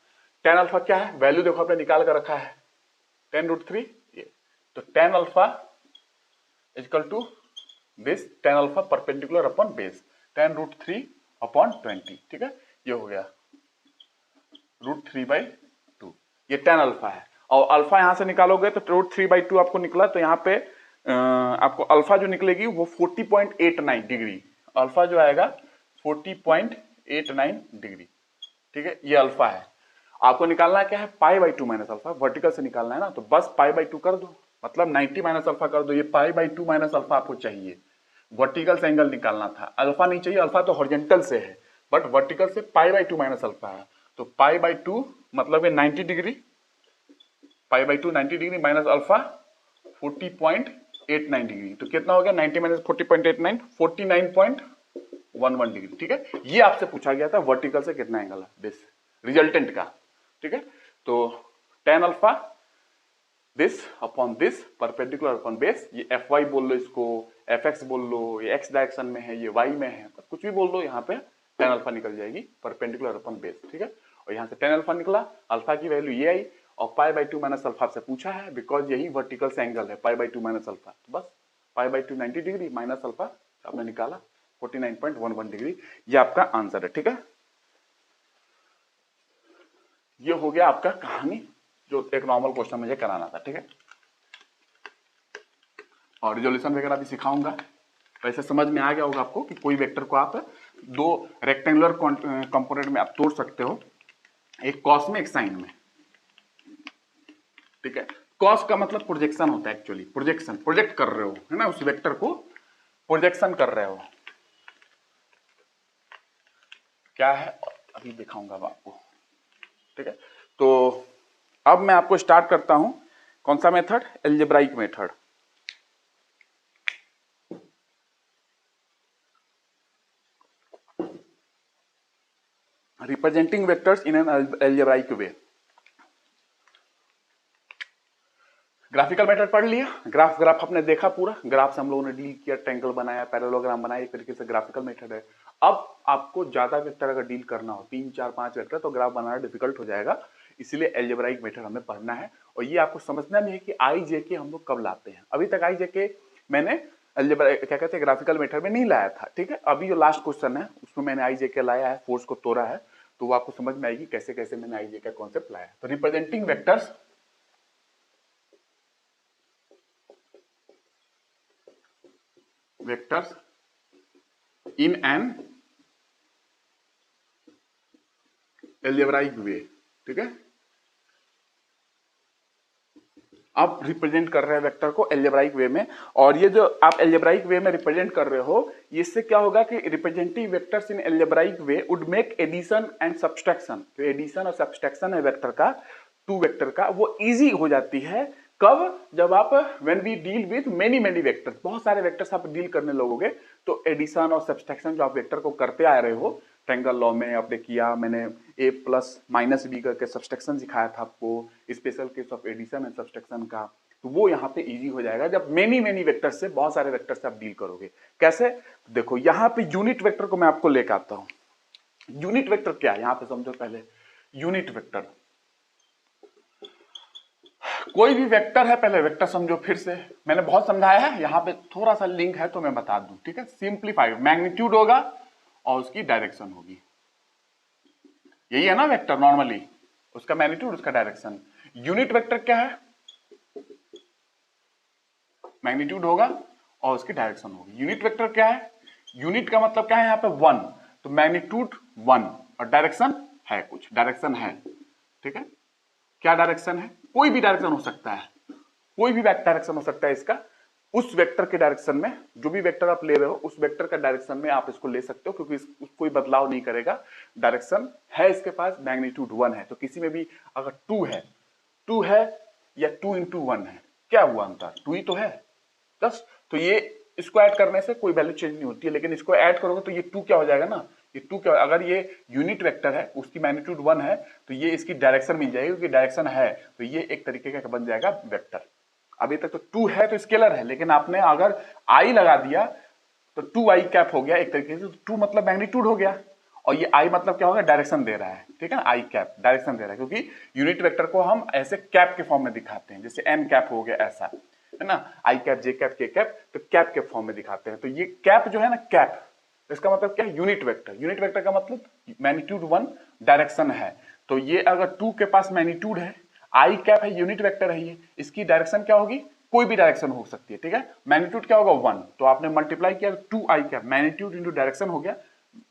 A: टेन अल्फा क्या है, वैल्यू देखो आपने निकाल कर रखा है 10√3, ये, तो ten alpha equal to this, ten alpha perpendicular upon base, 10√3 upon 20, ठीक है, ये हो गया √3/2, ये टेन अल्फा है। और अल्फा यहां से निकालोगे तो √3/2 आपको निकला, तो यहाँ पे आपको अल्फा जो निकलेगी वो 40.89 डिग्री, अल्फा जो आएगा 40.89 डिग्री, ठीक है, ये अल्फा है। आपको निकालना क्या है, pi by 2 minus alpha, vertical से निकालना है ना, तो बस पाई बाई 2 कर दो, मतलब 90 माइनस अल्फा कर दो, ये पाई बाई 2 माइनस अल्फा आपको चाहिए, वर्टिकल से एंगल निकालना था, अल्फा नहीं चाहिए, अल्फा तो हॉरिजॉन्टल से है, बट वर्टिकल से पाई बाई 2 माइनस अल्फा है, तो पाई बाई 2 मतलब ये 90 degree, pi by 2 90 degree minus alpha 40.89 degree, तो कितना हो गया 90 माइनस 40.89, 49.11 डिग्री, ठीक है। ये आपसे पूछा गया था वर्टिकल से कितना एंगल है, दिस रिजल्टेंट का, ठीक है। तो ten alpha this upon this perpendicular upon base, ये एफ वाई बोल लो, इसको एफ एक्स बोल लो, ये एक्स डायरेक्शन में है, ये वाई में है, तो कुछ भी बोल लो, यहाँ पे टेन अल्फा निकल जाएगी परपेंडिकुलर अपॉन बेस, ठीक है। और यहाँ से टेन अल्फा निकला, अल्फा की वैल्यू ये आई, और पाई बाई 2 माइनस अल्फा से पूछा है, बिकॉज यही वर्टिकल से एंगल है, पाई बाई 2 माइनस अल्फा, तो बस pi by 2 90 degree minus alpha आपने निकाला 49.11 डिग्री, ये आपका आंसर है, ठीक है। ये हो गया आपका कहानी, जो एक नॉर्मल क्वेश्चन मुझे कराना था, ठीक है। और रिजोल्यूशन वगैरह भी सिखाऊंगा। वैसे समझ में आ गया होगा आपको कि कोई वेक्टर को आप दो रेक्टेंगुलर कंपोनेंट में आप तोड़ सकते हो, एक कॉस में एक साइन में, ठीक है। कॉस का मतलब प्रोजेक्शन होता है, एक्चुअली प्रोजेक्शन, प्रोजेक्ट कर रहे हो, है ना, उस वेक्टर को प्रोजेक्शन कर रहे हो, क्या है अभी दिखाऊंगा आपको, ठीक है। तो अब मैं आपको स्टार्ट करता हूं, कौन सा method, algebraic method. Representing vectors in an algebraic way. Graphical method पढ़ लिया, ग्राफ आपने देखा पूरा, ग्राफ से हम लोगों ने डील किया, ट्रायंगल बनाया, पैरेललोग्राम बनाया, एक तरीके से ग्राफिकल मेथड है। अब आपको ज्यादा वेक्टर अगर डील करना हो, 3 4 5 वेक्टर, तो ग्राफ बनाना डिफिकल्ट हो जाएगा, इसलिए एल्जेब्राइक मेथड हमें पढ़ना है। और ये आपको समझना भी है कि आई जे के हम लोग कब लाते हैं। अभी तक आई जे के मैंने क्या कहते हैं ग्राफिकल मेथड में नहीं लाया था, ठीक है। अभी जो लास्ट क्वेश्चन है उसमें मैंने आई जे के लाया है, फोर्स को तोड़ा है, तो वो आपको समझ में आएगी कैसे कैसे मैंने आई जे का कॉन्सेप्ट लाया। तो representing vectors in an algebraic way, ठीक है। आप रिप्रेजेंट कर रहे हैं वेक्टर को एल्जेब्राइक वे में, और ये जो आप एल्जेब्राइक वे में रिप्रेजेंट कर रहे हो, इससे क्या होगा कि representing vectors in algebraic way would make addition and subtraction. तो एडिशन और सब्सट्रैक्शन है वेक्टर का, टू वेक्टर का, वो इजी हो जाती है। कब? जब आप when we deal with many many vectors, बहुत सारे वेक्टर्स आप डील करने लगोगे, तो एडिशन और सब्सट्रैक्शन जो आप वेक्टर को करते आ रहे हो, ट्रायंगल लॉ में आपने किया, मैंने a प्लस माइनस बी करके सब्सट्रैक्शन सिखाया था आपको, special case of addition and subtraction का, तो वो यहाँ पे इजी हो जाएगा जब मेनी मेनी वेक्टर से, बहुत सारे वेक्टर से आप डील करोगे। कैसे? देखो यहाँ पे यूनिट वेक्टर को मैं आपको लेकर आता हूँ। यूनिट वेक्टर क्या है यहाँ पे समझो पहले। यूनिट वेक्टर कोई भी वेक्टर है, पहले वेक्टर समझो फिर से, मैंने बहुत समझाया है, यहाँ पे थोड़ा सा लिंक है तो मैं बता दूं, ठीक है। सिंप्लीफाइड मैग्नीट्यूड होगा और उसकी डायरेक्शन होगी, यही है ना वेक्टर नॉर्मली, उसका मैग्नीट्यूड उसका डायरेक्शन। यूनिट वेक्टर क्या है? मैग्नीट्यूड होगा और उसकी डायरेक्शन होगी। यूनिट वेक्टर क्या है? यूनिट का मतलब क्या है यहाँ पे? 1, तो मैग्नीट्यूड 1 और डायरेक्शन है, कुछ डायरेक्शन है, ठीक है। क्या डायरेक्शन है? कोई भी डायरेक्शन हो सकता है, कोई भी डायरेक्शन हो सकता है इसका, उस वेक्टर के डायरेक्शन में, जो भी वेक्टर आप ले रहे हो उस वेक्टर का डायरेक्शन में आप इसको ले सकते हो, क्योंकि कोई बदलाव नहीं करेगा, डायरेक्शन है इसके पास, मैग्नीट्यूड 1 है। तो किसी में भी अगर 2 है या 2 into 1 है, क्या हुआ अंतर? 2 ही तो है बस। तो ये इसको ऐड करने से कोई वैल्यू चेंज नहीं होती है, लेकिन इसको ऐड करोगे तो ये 2 क्या हो जाएगा ना, ये 2 क्या, अगर ये यूनिट वेक्टर है, उसकी मैग्नीट्यूड 1 है, तो ये इसकी डायरेक्शन मिल जाएगी, क्योंकि डायरेक्शन है, तो ये एक तरीके का बन जाएगा वेक्टर। अभी तक तो 2 है तो स्केलर है, लेकिन आपने अगर आई लगा दिया तो 2i कैप हो गया एक तरीके से, 2 मतलब मैग्नीट्यूड हो गया, और ये i मतलब क्या होगा? डायरेक्शन दे रहा है, ठीक है ना, आई कैप डायरेक्शन दे रहा है, क्योंकि यूनिट वेक्टर को हम ऐसे कैप के फॉर्म में दिखाते हैं, जैसे एन कैप हो गया ऐसा, है ना, आई कैप, जे कैप, के कैप, तो कैप के फॉर्म में दिखाते हैं। तो ये कैप जो है ना, कैप, इसका मतलब क्या है? Unit vector. यूनिट वेक्टर का मतलब मैग्नीट्यूड 1 डायरेक्शन है, तो ये अगर 2 के पास मैग्नीट्यूड है, आई कैप है, यूनिट वेक्टर है ये, इसकी डायरेक्शन क्या होगी? कोई भी डायरेक्शन हो सकती है, ठीक है। मैग्नीट्यूड क्या होगा? 1, तो आपने मल्टीप्लाई किया 2i cap, magnitude into direction हो गया,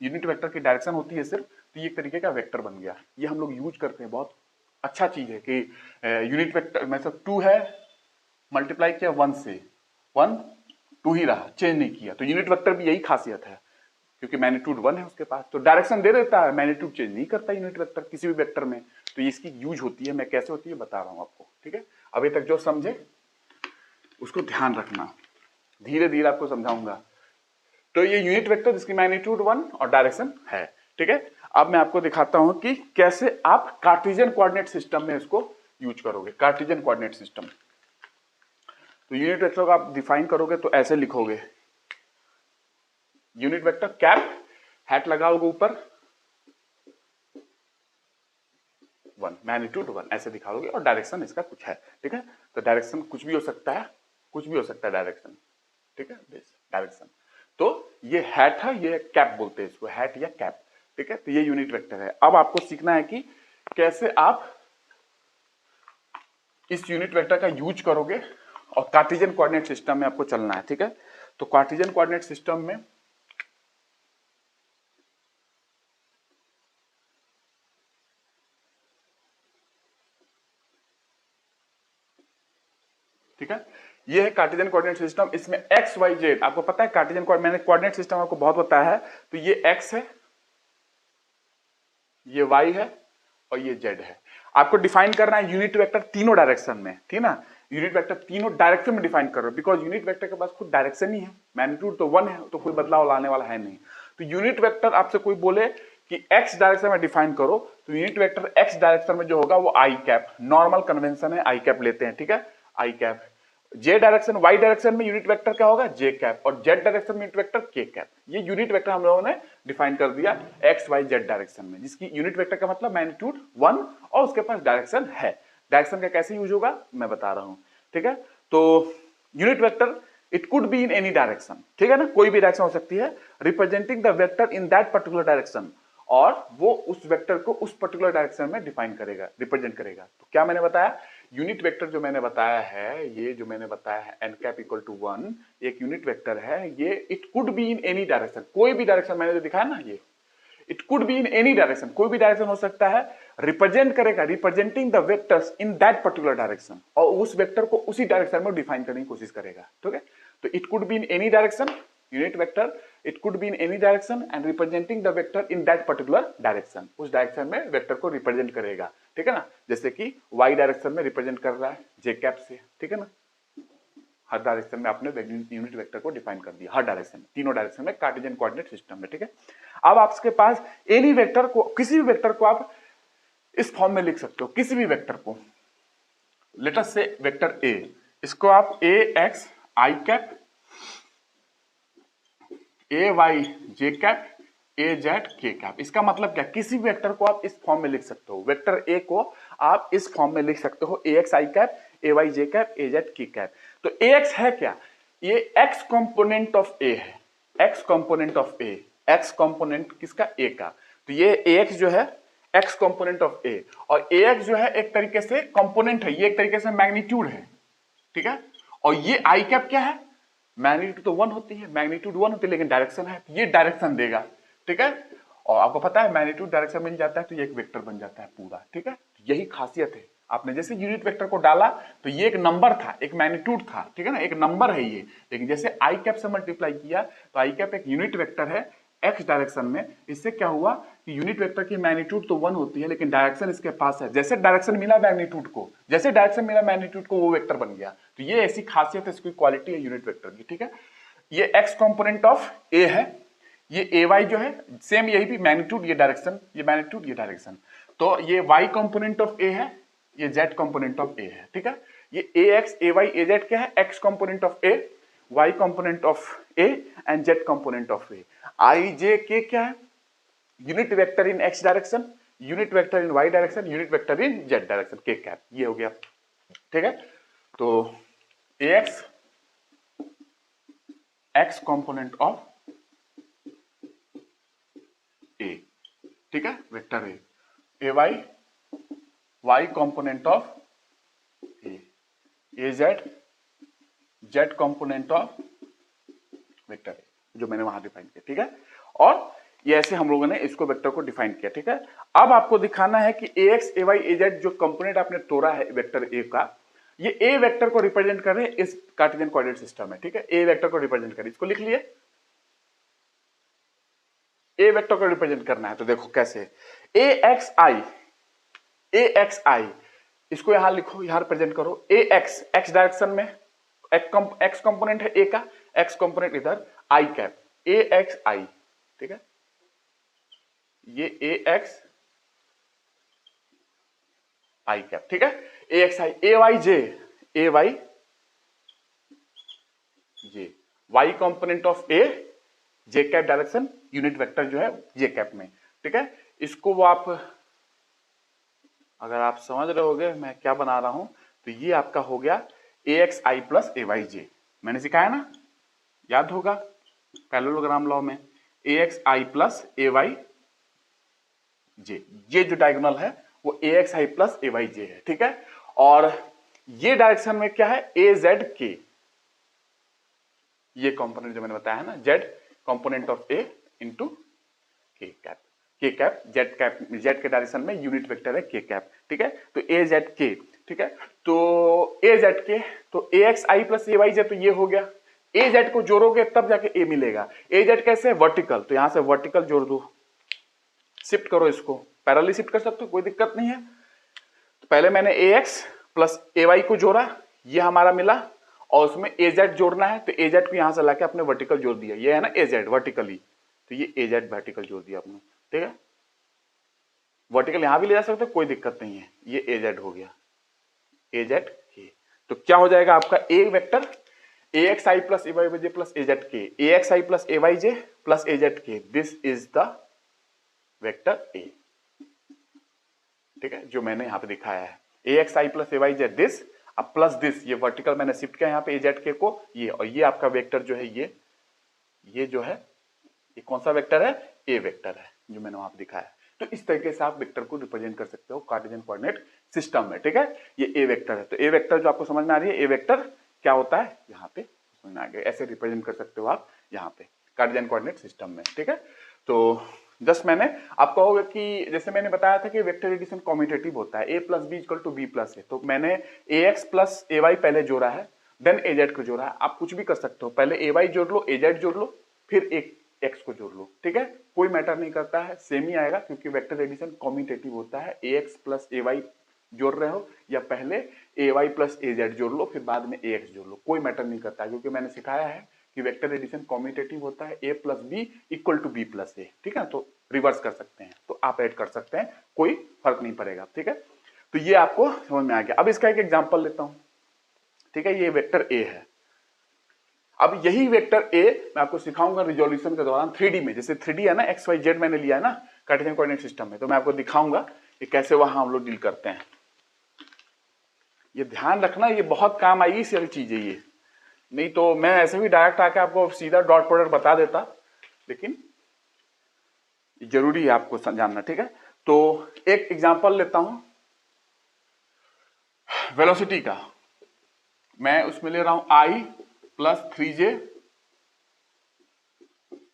A: यूनिट वेक्टर की डायरेक्शन होती है सिर्फ, तो ये एक तरीके का वेक्टर बन गया। ये हम लोग यूज करते हैं, बहुत अच्छा चीज है कि यूनिट वेक्टर में सब 2 है, मल्टीप्लाई किया 1 से, 1 2 ही रहा, चेंज नहीं किया, तो यूनिट वेक्टर भी यही खासियत है, क्योंकि मैग्नीट्यूड 1 है उसके पास, तो डायरेक्शन दे देता है, मैग्नीट्यूड चेंज नहीं करता यूनिट वेक्टर किसी भी वेक्टर में। तो ये इसकी यूज होती है, मैं कैसे होती है बता रहा हूं आपको, ठीक है। अभी तक जो समझे उसको ध्यान रखना, धीरे धीरे आपको समझाऊंगा। तो ये यूनिट वेक्टर जिसकी मैग्नीट्यूड 1 और डायरेक्शन है, ठीक है। अब मैं आपको दिखाता हूं कि कैसे आप कार्टेशियन कोऑर्डिनेट सिस्टम में इसको यूज करोगे। कार्टेशियन कोऑर्डिनेट सिस्टम, तो यूनिट वेक्टर को आप डिफाइन करोगे तो ऐसे लिखोगे, यूनिट वेक्टर कैप, हैट लगाओगे ऊपर 1, मैग्नीट्यूड 1 ऐसे दिखाओगे, और डायरेक्शन इसका कुछ है, ठीक है। तो डायरेक्शन कुछ भी हो सकता है, कुछ भी हो सकता है डायरेक्शन, ठीक है, डायरेक्शन। तो ये हैट है, ये कैप बोलते हैं इसको, हैट या कैप, ठीक है। तो ये यूनिट वेक्टर है। अब आपको सीखना है कि कैसे आप इस यूनिट वेक्टर का यूज करोगे, और कार्टेशियन कोऑर्डिनेट सिस्टम में आपको चलना है, ठीक है। तो कार्टेशियन कोऑर्डिनेट सिस्टम में ठीक है, ये है कार्टेशियन कोऑर्डिनेट सिस्टम। इसमें एक्स वाई जेड, आपको पता है कार्टेशियन कोऑर्डिनेट, मैंने कोऑर्डिनेट सिस्टम आपको बहुत बताया है। तो ये एक्स है, ये वाई है, और ये जेड है। आपको डिफाइन करना है यूनिट वेक्टर तीनों डायरेक्शन में, ठीक ना, यूनिट वेक्टर तीनों डायरेक्शन में डिफाइन करो, बिकॉज यूनिट वेक्टर के पास खुद डायरेक्शन ही है, मैग्नीट्यूड तो 1 है, तो कोई बदलाव लाने वाला है नहीं। तो यूनिट वेक्टर आपसे कोई बोले कि एक्स डायरेक्शन में डिफाइन करो, तो यूनिट वेक्टर एक्स डायरेक्शन में जो होगा वो आई कैप, नॉर्मल कन्वेंशन है आई कैप लेते हैं, ठीक है, I cap. J direction Y direction में यूनिट वेक्टर क्या होगा जे कैप, और जेड डायरेक्शन में यूनिट वेक्टर के कैप। ये यूनिट वेक्टर हम लोगों ने डिफाइन कर दिया एक्स वाई जेड डायरेक्शन में, जिसकी यूनिट वेक्टर का मतलब मैग्नीट्यूड 1 और उसके पास डायरेक्शन है। डायरेक्शन का कैसे यूज होगा मैं बता रहा हूं, ठीक है। तो unit vector it could be in any direction, ठीक है ना, कोई भी डायरेक्शन हो सकती है, representing the vector in that particular direction, और वो उस वेक्टर को उस पर्टिकुलर डायरेक्शन में डिफाइन करेगा, रिप्रेजेंट करेगा। तो क्या मैंने बताया, यूनिट वेक्टर जो मैंने बताया है, ये जो मैंने बताया है एन कैप इक्वल टू 1 एक यूनिट वेक्टर है। ये it could be in any direction, कोई भी डायरेक्शन मैंने जो दिखाया ना, ये it could be in any direction, कोई भी डायरेक्शन हो सकता है, रिप्रेजेंट करेगा, representing the vectors in that particular direction, और उस वेक्टर को उसी डायरेक्शन में डिफाइन करने की कोशिश करेगा, ठीक है। तो it could be in any direction, unit vector it could be in any direction and representing the vector in that particular direction, उस डायरेक्शन में वेक्टर को रिप्रेजेंट करेगा, ठीक है ना। जैसे कि वाई डायरेक्शन में रिप्रेजेंट कर रहा है जे कैप से, ठीक है ना। हर डायरेक्शन में आपने यूनिट वेक्टर को डिफाइन कर दिया, हर डायरेक्शन में, तीनों डायरेक्शन में कार्टेशियन कोऑर्डिनेट सिस्टम में, ठीक है। अब आपके पास एनी वेक्टर को, किसी भी वेक्टर को आप इस फॉर्म में लिख सकते हो, किसी भी वेक्टर को, लेट अस से वेक्टर ए, इसको आप ए X I cap, A Y J cap, A Z के कैप। इसका मतलब क्या, किसी भी वेक्टर को आप इस फॉर्म में लिख सकते हो, वेक्टर ए को आप इस फॉर्म में लिख सकते हो, ए X I cap, A Y J cap, A Z के कैप। तो ए एक्स है क्या, ये एक्स कंपोनेंट ऑफ ए है, X component of A, x component किसका, ए का। तो ये ए एक्स जो है एक्स कंपोनेंट ऑफ ए, और ए एक्स जो है एक तरीके से कंपोनेंट है, ये एक तरीके से मैग्नीट्यूड है, ठीक है। और ये आई कैप क्या है, मैग्नीट्यूड तो 1 होती है, मैग्नीट्यूड 1 होती है, लेकिन डायरेक्शन है, ये डायरेक्शन देगा, ठीक है। और आपको पता है मैग्नीट्यूड डायरेक्शन मिल जाता है तो ये एक वेक्टर बन जाता है पूरा, ठीक है। यही खासियत है, आपने जैसे यूनिट वेक्टर को डाला तो ये एक नंबर था, एक मैग्नीट्यूड था, ठीक है ना, एक नंबर है ये, लेकिन जैसे आई कैप से मल्टीप्लाई किया तो आई कैप एक यूनिट वेक्टर है एक्स डायरेक्शन में। इससे क्या हुआ कि यूनिट वेक्टर की मैग्नीट्यूड तो 1 होती है, लेकिन डायरेक्शन इसके पास है, जैसे डायरेक्शन मिला मैग्नीट्यूड को, जैसे डायरेक्शन मिला मैग्नीट्यूड को, वो वेक्टर बन गया। तो ये ऐसी खासियत है, इसकी क्वालिटी है यूनिट वेक्टर की, ठीक है। ये एक्स कंपोनेंट ऑफ ए है, ये ए वाई जो है सेम, यही भी मैग्नीट्यूड, ये डायरेक्शन, ये मैग्नीट्यूड, ये डायरेक्शन। तो ये वाई कंपोनेंट ऑफ ए है, ये जेड कंपोनेंट ऑफ ए है, ठीक है। ये A X A Y A Z क्या है, X component of A, Y component of A and Z component of A. I J K क्या है, unit vector in X direction, unit vector in Y direction, unit vector in Z direction, K cap, ये हो गया, ठीक है। तो A X X component of A, ठीक है, vector A Y Y component of A Z Z component of vector A, जो मैंने वहां डिफाइन किया, ठीक है। और ये ऐसे हम लोगों ने इसको वेक्टर को डिफाइन किया, ठीक है। अब आपको दिखाना है कि ए X A Y A Z जो कंपोनेंट आपने तोड़ा है वेक्टर ए का, ये ए वेक्टर को रिप्रेजेंट कर रहे हैं इस कार्टेशियन कोऑर्डिनेट सिस्टम में, ठीक है। ए वेक्टर को रिप्रेजेंट कर, इसको लिख लिए, ए वेक्टर को रिप्रेजेंट करना है तो देखो कैसे, ए एक्स आई, इसको यहां लिखो, यहां रिप्रेजेंट करो, ए एक्स एक्स डायरेक्शन में, एक्स कंपोनेंट है ए का, एक्स कंपोनेंट इधर, आई कैप, ए एक्स आई, ठीक है। ये ए एक्स आई कैप, ठीक है, A X I, A Y J, A Y J, Y component of A, J cap direction, unit vector जो है जे कैप में, ठीक है। इसको वो आप अगर आप समझ रहे होगे मैं क्या बना रहा हूं, तो ये आपका हो गया ए X I plus A Y जे, मैंने सिखाया ना, याद होगा पैरेललोग्राम लॉ में, ए X I plus A Y जे, ये जो डायगोनल है वो ए X I plus A Y जे है, ठीक है। और ये डायरेक्शन में क्या है, ए जेड के, ये कंपोनेंट जो मैंने बताया है ना, Z component of A into के कैप, के कैप जेड कैप, जेड के डायरेक्शन में यूनिट वेक्टर है के कैप, ठीक है। तो ए जेड के, ठीक है, तो ए जेड के, तो A X I plus A Y Z, तो ये हो गया, ए जेड को जोड़ोगे तब जाके ए मिलेगा। ए जेड कैसे, वर्टिकल, तो यहां से वर्टिकल जोड़ दो, शिफ्ट करो, इसको पैरेलली शिफ्ट कर सकते हो, कोई दिक्कत नहीं है। तो पहले मैंने A X plus A Y को जोड़ा, ये हमारा मिला, और उसमें ए जेड जोड़ना है, तो ए जेड को यहां से लाके अपने वर्टिकल जोड़ दिया, ये है ना ए जेड वर्टिकली, तो ये ए जेड वर्टिकल जोड़ दिया आपने, ठीक है। वर्टिकल यहां भी ले जा सकते हो, कोई दिक्कत नहीं है, ये ए जेड हो गया, ए जेड के, तो क्या हो जाएगा आपका A vector A X I plus A Y J plus A Z K, A X I plus A Y J plus A Z K, this is the vector A. ठीक है, जो मैंने यहां पे दिखाया है A X I plus A Y Z this, अब प्लस दिस, ये वर्टिकल मैंने शिफ्ट किया यहाँ पे ए जेड के को, ये और ये आपका वेक्टर जो है ये जो है ये कौन सा वेक्टर है, ए वेक्टर है जो मैंने वहां पे दिखाया है। तो इस तरीके से आप वेक्टर को रिप्रेजेंट कर सकते हो कार्टेशियन कोऑर्डिनेट सिस्टम में। ठीक है, ये ए वेक्टर है, तो ए वेक्टर जो आपको समझ में आ रही है ए वेक्टर क्या होता है यहाँ पे समझ में आ गया, ऐसे रिप्रेजेंट कर सकते हो आप यहाँ पे कार्टेशियन कोऑर्डिनेट सिस्टम में। ठीक है, तो जस्ट मैंने आप कहोगे कि जैसे मैंने बताया था कि वेक्टर एडिशन कॉम्यूटेटिव होता है, A plus B equal to B plus A, तो मैंने A X plus A Y पहले जोड़ा है, देन ए जेड को जोड़ा है। आप कुछ भी कर सकते हो, पहले ए वाई जोड़ लो, ए जेड जोड़ लो, फिर एक एक्स को जोड़ लो। ठीक है, कोई मैटर नहीं करता है, सेम ही आएगा क्योंकि वेक्टर एडिशन कॉम्यूटेटिव होता है। A X plus A Y जोड़ रहे हो या पहले ए वाई प्लस ए जेड जोड़ लो फिर बाद में ए एक्स जोड़ लो, कोई मैटर नहीं करता है, क्योंकि मैंने सिखाया है कि वेक्टर एडिशन कॉम्यूटेटिव होता है, A plus B equal to B plus A. ठीक है, तो रिवर्स कर सकते हैं, तो आप ऐड कर सकते हैं, कोई फर्क नहीं पड़ेगा। ठीक है, तो ये आपको समझ में आ गया। अब इसका एक एग्जांपल लेता हूं। ठीक है, ये वेक्टर ए है, अब यही वेक्टर ए मैं आपको सिखाऊंगा रिजोल्यूशन के दौरान 3D में, जैसे 3D है ना, एक्स वाई जेड मैंने लिया है ना कार्टेशियन कोऑर्डिनेट सिस्टम में, तो मैं आपको दिखाऊंगा कि कैसे वहां हम लोग डील करते हैं। ये ध्यान रखना, ये बहुत काम आएगी सारी चीजें, ये नहीं तो मैं ऐसे भी डायरेक्ट आके आपको सीधा डॉट प्रोडक्ट बता देता, लेकिन जरूरी है आपको जानना। ठीक है, तो एक एग्जांपल लेता हूं वेलोसिटी का, मैं उसमें ले रहा हूं आई प्लस 3j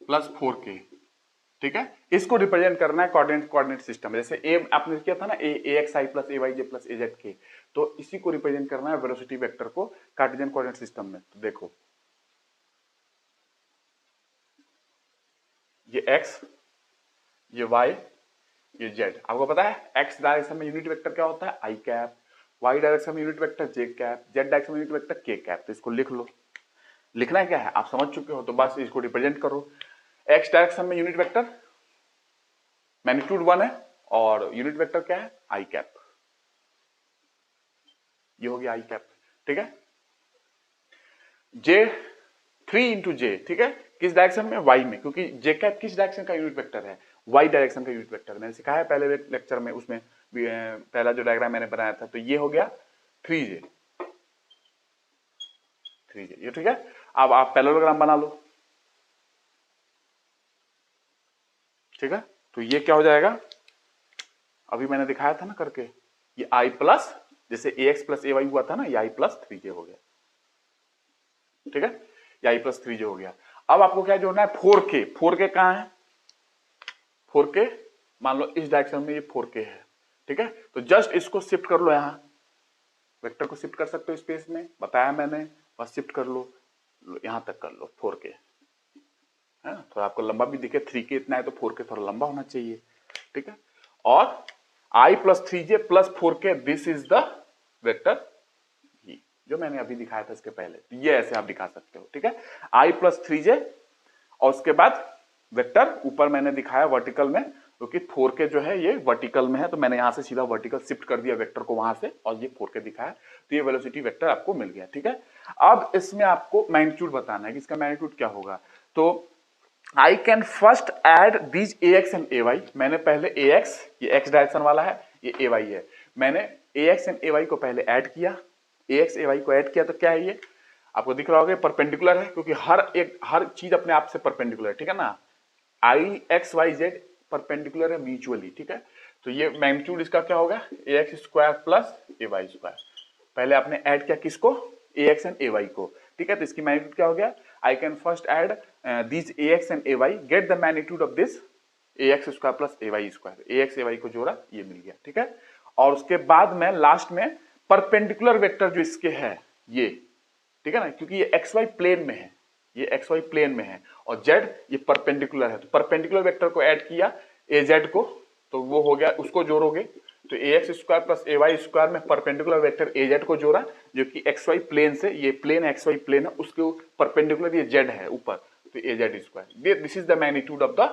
A: प्लस 4k। ठीक है, इसको रिप्रेजेंट करना है कोऑर्डिनेट सिस्टम, जैसे ए आपने किया था ना ए X I plus A Y J plus A Z के, तो इसी को रिप्रेजेंट करना है वेलोसिटी वेक्टर को कार्टेशियन कोऑर्डिनेट सिस्टम में। तो देखो ये x, ये y, ये z, आपको पता है x डायरेक्शन में यूनिट वेक्टर क्या होता है आई कैप, y डायरेक्शन में unit vector j cap, z direction में यूनिट वेक्टर k कैप। तो इसको लिख लो, लिखना क्या है आप समझ चुके हो, तो बस इसको रिप्रेजेंट करो। x डायरेक्शन में यूनिट वेक्टर मैग्नीट्यूड 1 है और यूनिट वेक्टर क्या है आई कैप, ये हो गया आई कैप। ठीक है, j 3 इंटू जे, ठीक है, किस डायरेक्शन में y में, क्योंकि j कैप किस डायरेक्शन का यूनिट वेक्टर है y डायरेक्शन का यूनिट वेक्टर, मैंने सिखाया पहले लेक्चर में, उसमें पहला जो डायग्राम मैंने बनाया था, तो ये हो गया 3j, ये ठीक है। अब आप पैरेललोग्राम बना लो। ठीक है, तो ये क्या हो जाएगा, अभी मैंने दिखाया था ना करके, ये i प्लस, जैसे ए एक्स प्लस ए वाई हुआ था ना, ये i प्लस 3j हो गया। ठीक है, ये i प्लस 3j हो गया। अब आपको क्या जोड़ना है 4k, 4k कहां है, 4k मान लो इस डायरेक्शन में ये 4k है। ठीक है, तो जस्ट इसको शिफ्ट कर लो, यहां वेक्टर को शिफ्ट कर सकते हो स्पेस में, बताया मैंने, बस शिफ्ट कर लो यहां तक कर लो 4k है ना, थोड़ा आपको लंबा भी दिखे, 3k इतना है तो 4k थोड़ा लंबा होना चाहिए। ठीक है, और i plus 3j plus 4k, this is the vector जो मैंने अभी दिखाया था इसके पहले, ये ऐसे आप दिखा सकते हो। ठीक है, i प्लस 3j और उसके बाद वेक्टर ऊपर मैंने दिखाया वर्टिकल में, क्योंकि 4k जो है ये वर्टिकल में है, तो मैंने यहां से सीधा वर्टिकल शिफ्ट कर दिया वेक्टर को वहां से, और ये 4k दिखाया, तो ये वेलोसिटी वेक्टर आपको मिल गया। ठीक है, अब इसमें आपको मैग्नीट्यूड बताना है कि इसका मैग्नीट्यूड क्या होगा। तो I can first add these A X and A Y, मैंने पहले ए एक्स, ये एक्स डायरेक्शन वाला है, ये ए वाई है, मैंने A X and A Y को पहले ऐड किया, ए एक्स ए वाई को ऐड किया, तो क्या है ये आपको दिख रहा होगा परपेंडिकुलर है, क्योंकि हर चीज अपने आप से परपेंडिकुलर है। ठीक है ना, I X Y Z perpendicular है म्यूचुअली। ठीक है, तो ये मैग्नीट्यूड इसका क्या होगा A X square plus A Y square, पहले आपने ऐड किया किसको, A X and A Y को। ठीक है, तो इसकी मैग्नीट्यूड क्या हो गया, I can first add these A X and A Y, get the magnitude of this A X square plus A Y square, A X A Y को जोड़ा, ये मिल गया। ठीक है, और उसके बाद में लास्ट में परपेंडिकुलर वेक्टर जो इसके है ये, ठीक है ना, क्योंकि ये एक्स वाई प्लेन में है, ये एक्स वाई प्लेन में है, और जेड ये परपेंडिकुलर है, तो परपेंडिकुलर वेक्टर को ऐड किया ए जेड को, तो वो हो गया, उसको जोड़ोगे तो A X square plus A Y square में परपेंडिकुलर वेक्टर ए जेड को जोड़ा, जो कि एक्स वाई प्लेन से, ये प्लेन एक्स वाई प्लेन है, उसके परपेंडिकुलर ये जेड है ऊपर, तो A Z square, this is the magnitude of the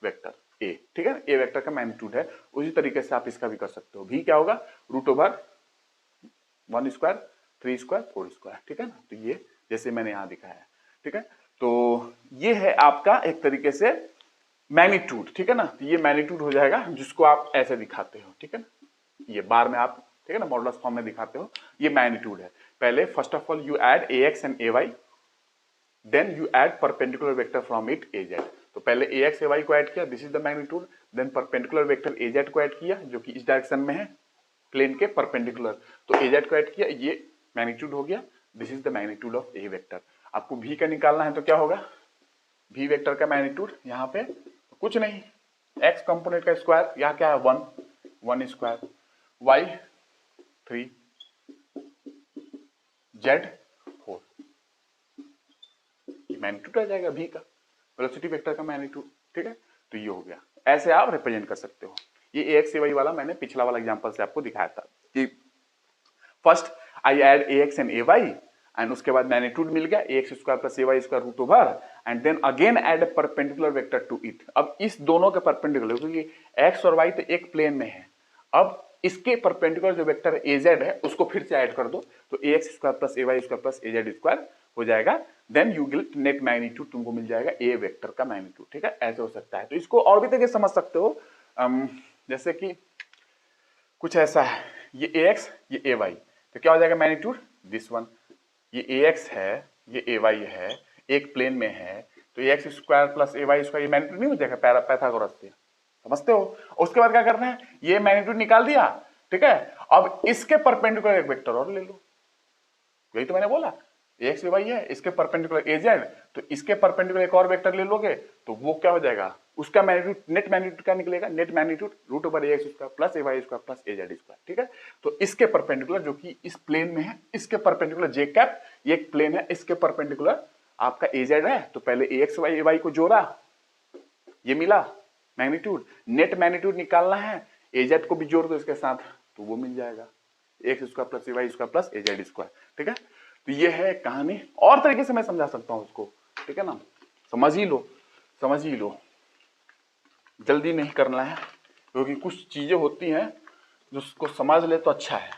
A: vector A. ठीक है, ए वेक्टर का मैग्नीट्यूड है। उसी तरीके से आप इसका भी कर सकते हो, भी क्या होगा root over 1 square 3 square 4 square, ठीक है ना। तो ये जैसे मैंने यहाँ दिखाया है, ठीक है। तो ये है आपका एक तरीके से मैग्नीट्यूड, ठीक है ना। तो ये मैग्नीट्यूड हो जाएगा जिसको आप ऐसे दिखाते हो, ठीक है ना, ये बार में आप, ठीक है ना, मॉडुलस फॉर्म में दिखाते हो, ये मैग्नीट्यूड है। पहले first of all you add ax and ay, then you add perpendicular vector from it az। तो पहले ax ay को ऐड किया, this is the magnitude, then perpendicular vector az को ऐड किया जो कि इस डायरेक्शन में है, प्लेन के परपेंडिकुलर, तो az को ऐड किया, ये मैग्नीट्यूड हो गया, this is the magnitude of a vector. आपको v का निकालना है तो क्या होगा, v वेक्टर का मैग्नीट्यूड यहाँ पे कुछ नहीं, x कंपोनेंट का स्क्वायर, यहाँ क्या है 1 स्क्वायर, y 3, z 4, ये मैग्नीट्यूड आ जाएगा v का, वेलोसिटी वेक्टर का मैग्नीट्यूड, ठीक है। तो ये हो गया, ऐसे आप रिप्रेजेंट कर सकते हो। ये ax ay वाला मैंने पिछला वाला एग्जांपल से आपको दिखाया था कि first I add ax and ay एंड उसके बाद मैग्नीट्यूड मिल गया ax square plus ay square root over, and then again add a perpendicular vector to it. अब इस दोनों के परपेंडिकुलर, क्योंकि x और y तो एक प्लेन में है, अब इसके परपेंडिकुलर जो वेक्टर az है उसको फिर से ऐड कर दो, तो ax square plus ay square plus az square हो जाएगा, then you get net magnitude, तुमको मिल जाएगा a वेक्टर का मैग्नीट्यूड, ठीक है। ऐसे हो सकता है। तो इसको और भी तरीके से समझ सकते हो, जैसे कि कुछ ऐसा है, ये ax ये ay, तो क्या हो जाएगा मैग्नीट्यूड दिस वन, ये ax है ये ay है, एक प्लेन में है, तो ax square plus ay square ये मैग्नीट्यूड नहीं हो जाएगा पैथागोरस से, समझते हो। उसके बाद क्या करना है, ये मैग्नीट्यूड निकाल दिया, ठीक है। अब इसके परपेंडिकुलर एक वेक्टर और ले लो, यही तो मैंने बोला, ax y है, इसके परपेंडिकुलर az, तो इसके परपेंडिकुलर एक और वेक्टर ले लोगे तो वो क्या हो जाएगा, उसका मैग्नीट्यूड, नेट मैग्नीट्यूड क्या निकलेगा, net magnitude root over ax square plus ay square plus az square, ठीक है। तो इसके परपेंडिकुलर जो कि इस प्लेन में है, इसके परपेंडिकुलर j कैप, ये एक प्लेन है, इसके परपेंडिकुलर आपका az है, तो पहले ax y को जोड़ा, ये मिला मैग्नीट्यूड, नेट मैग्नीट्यूड निकालना है, az को भी जोड़ दो इसके साथ, तो वो मिल जाएगा ax square plus ay square plus az square, ठीक है। तो ये है कहानी, और तरीके से मैं समझा सकता हूं उसको, ठीक है ना, समझ ही लो, समझ ही लो, जल्दी नहीं करना है, क्योंकि कुछ चीजें होती हैं जो उसको समझ ले तो अच्छा है।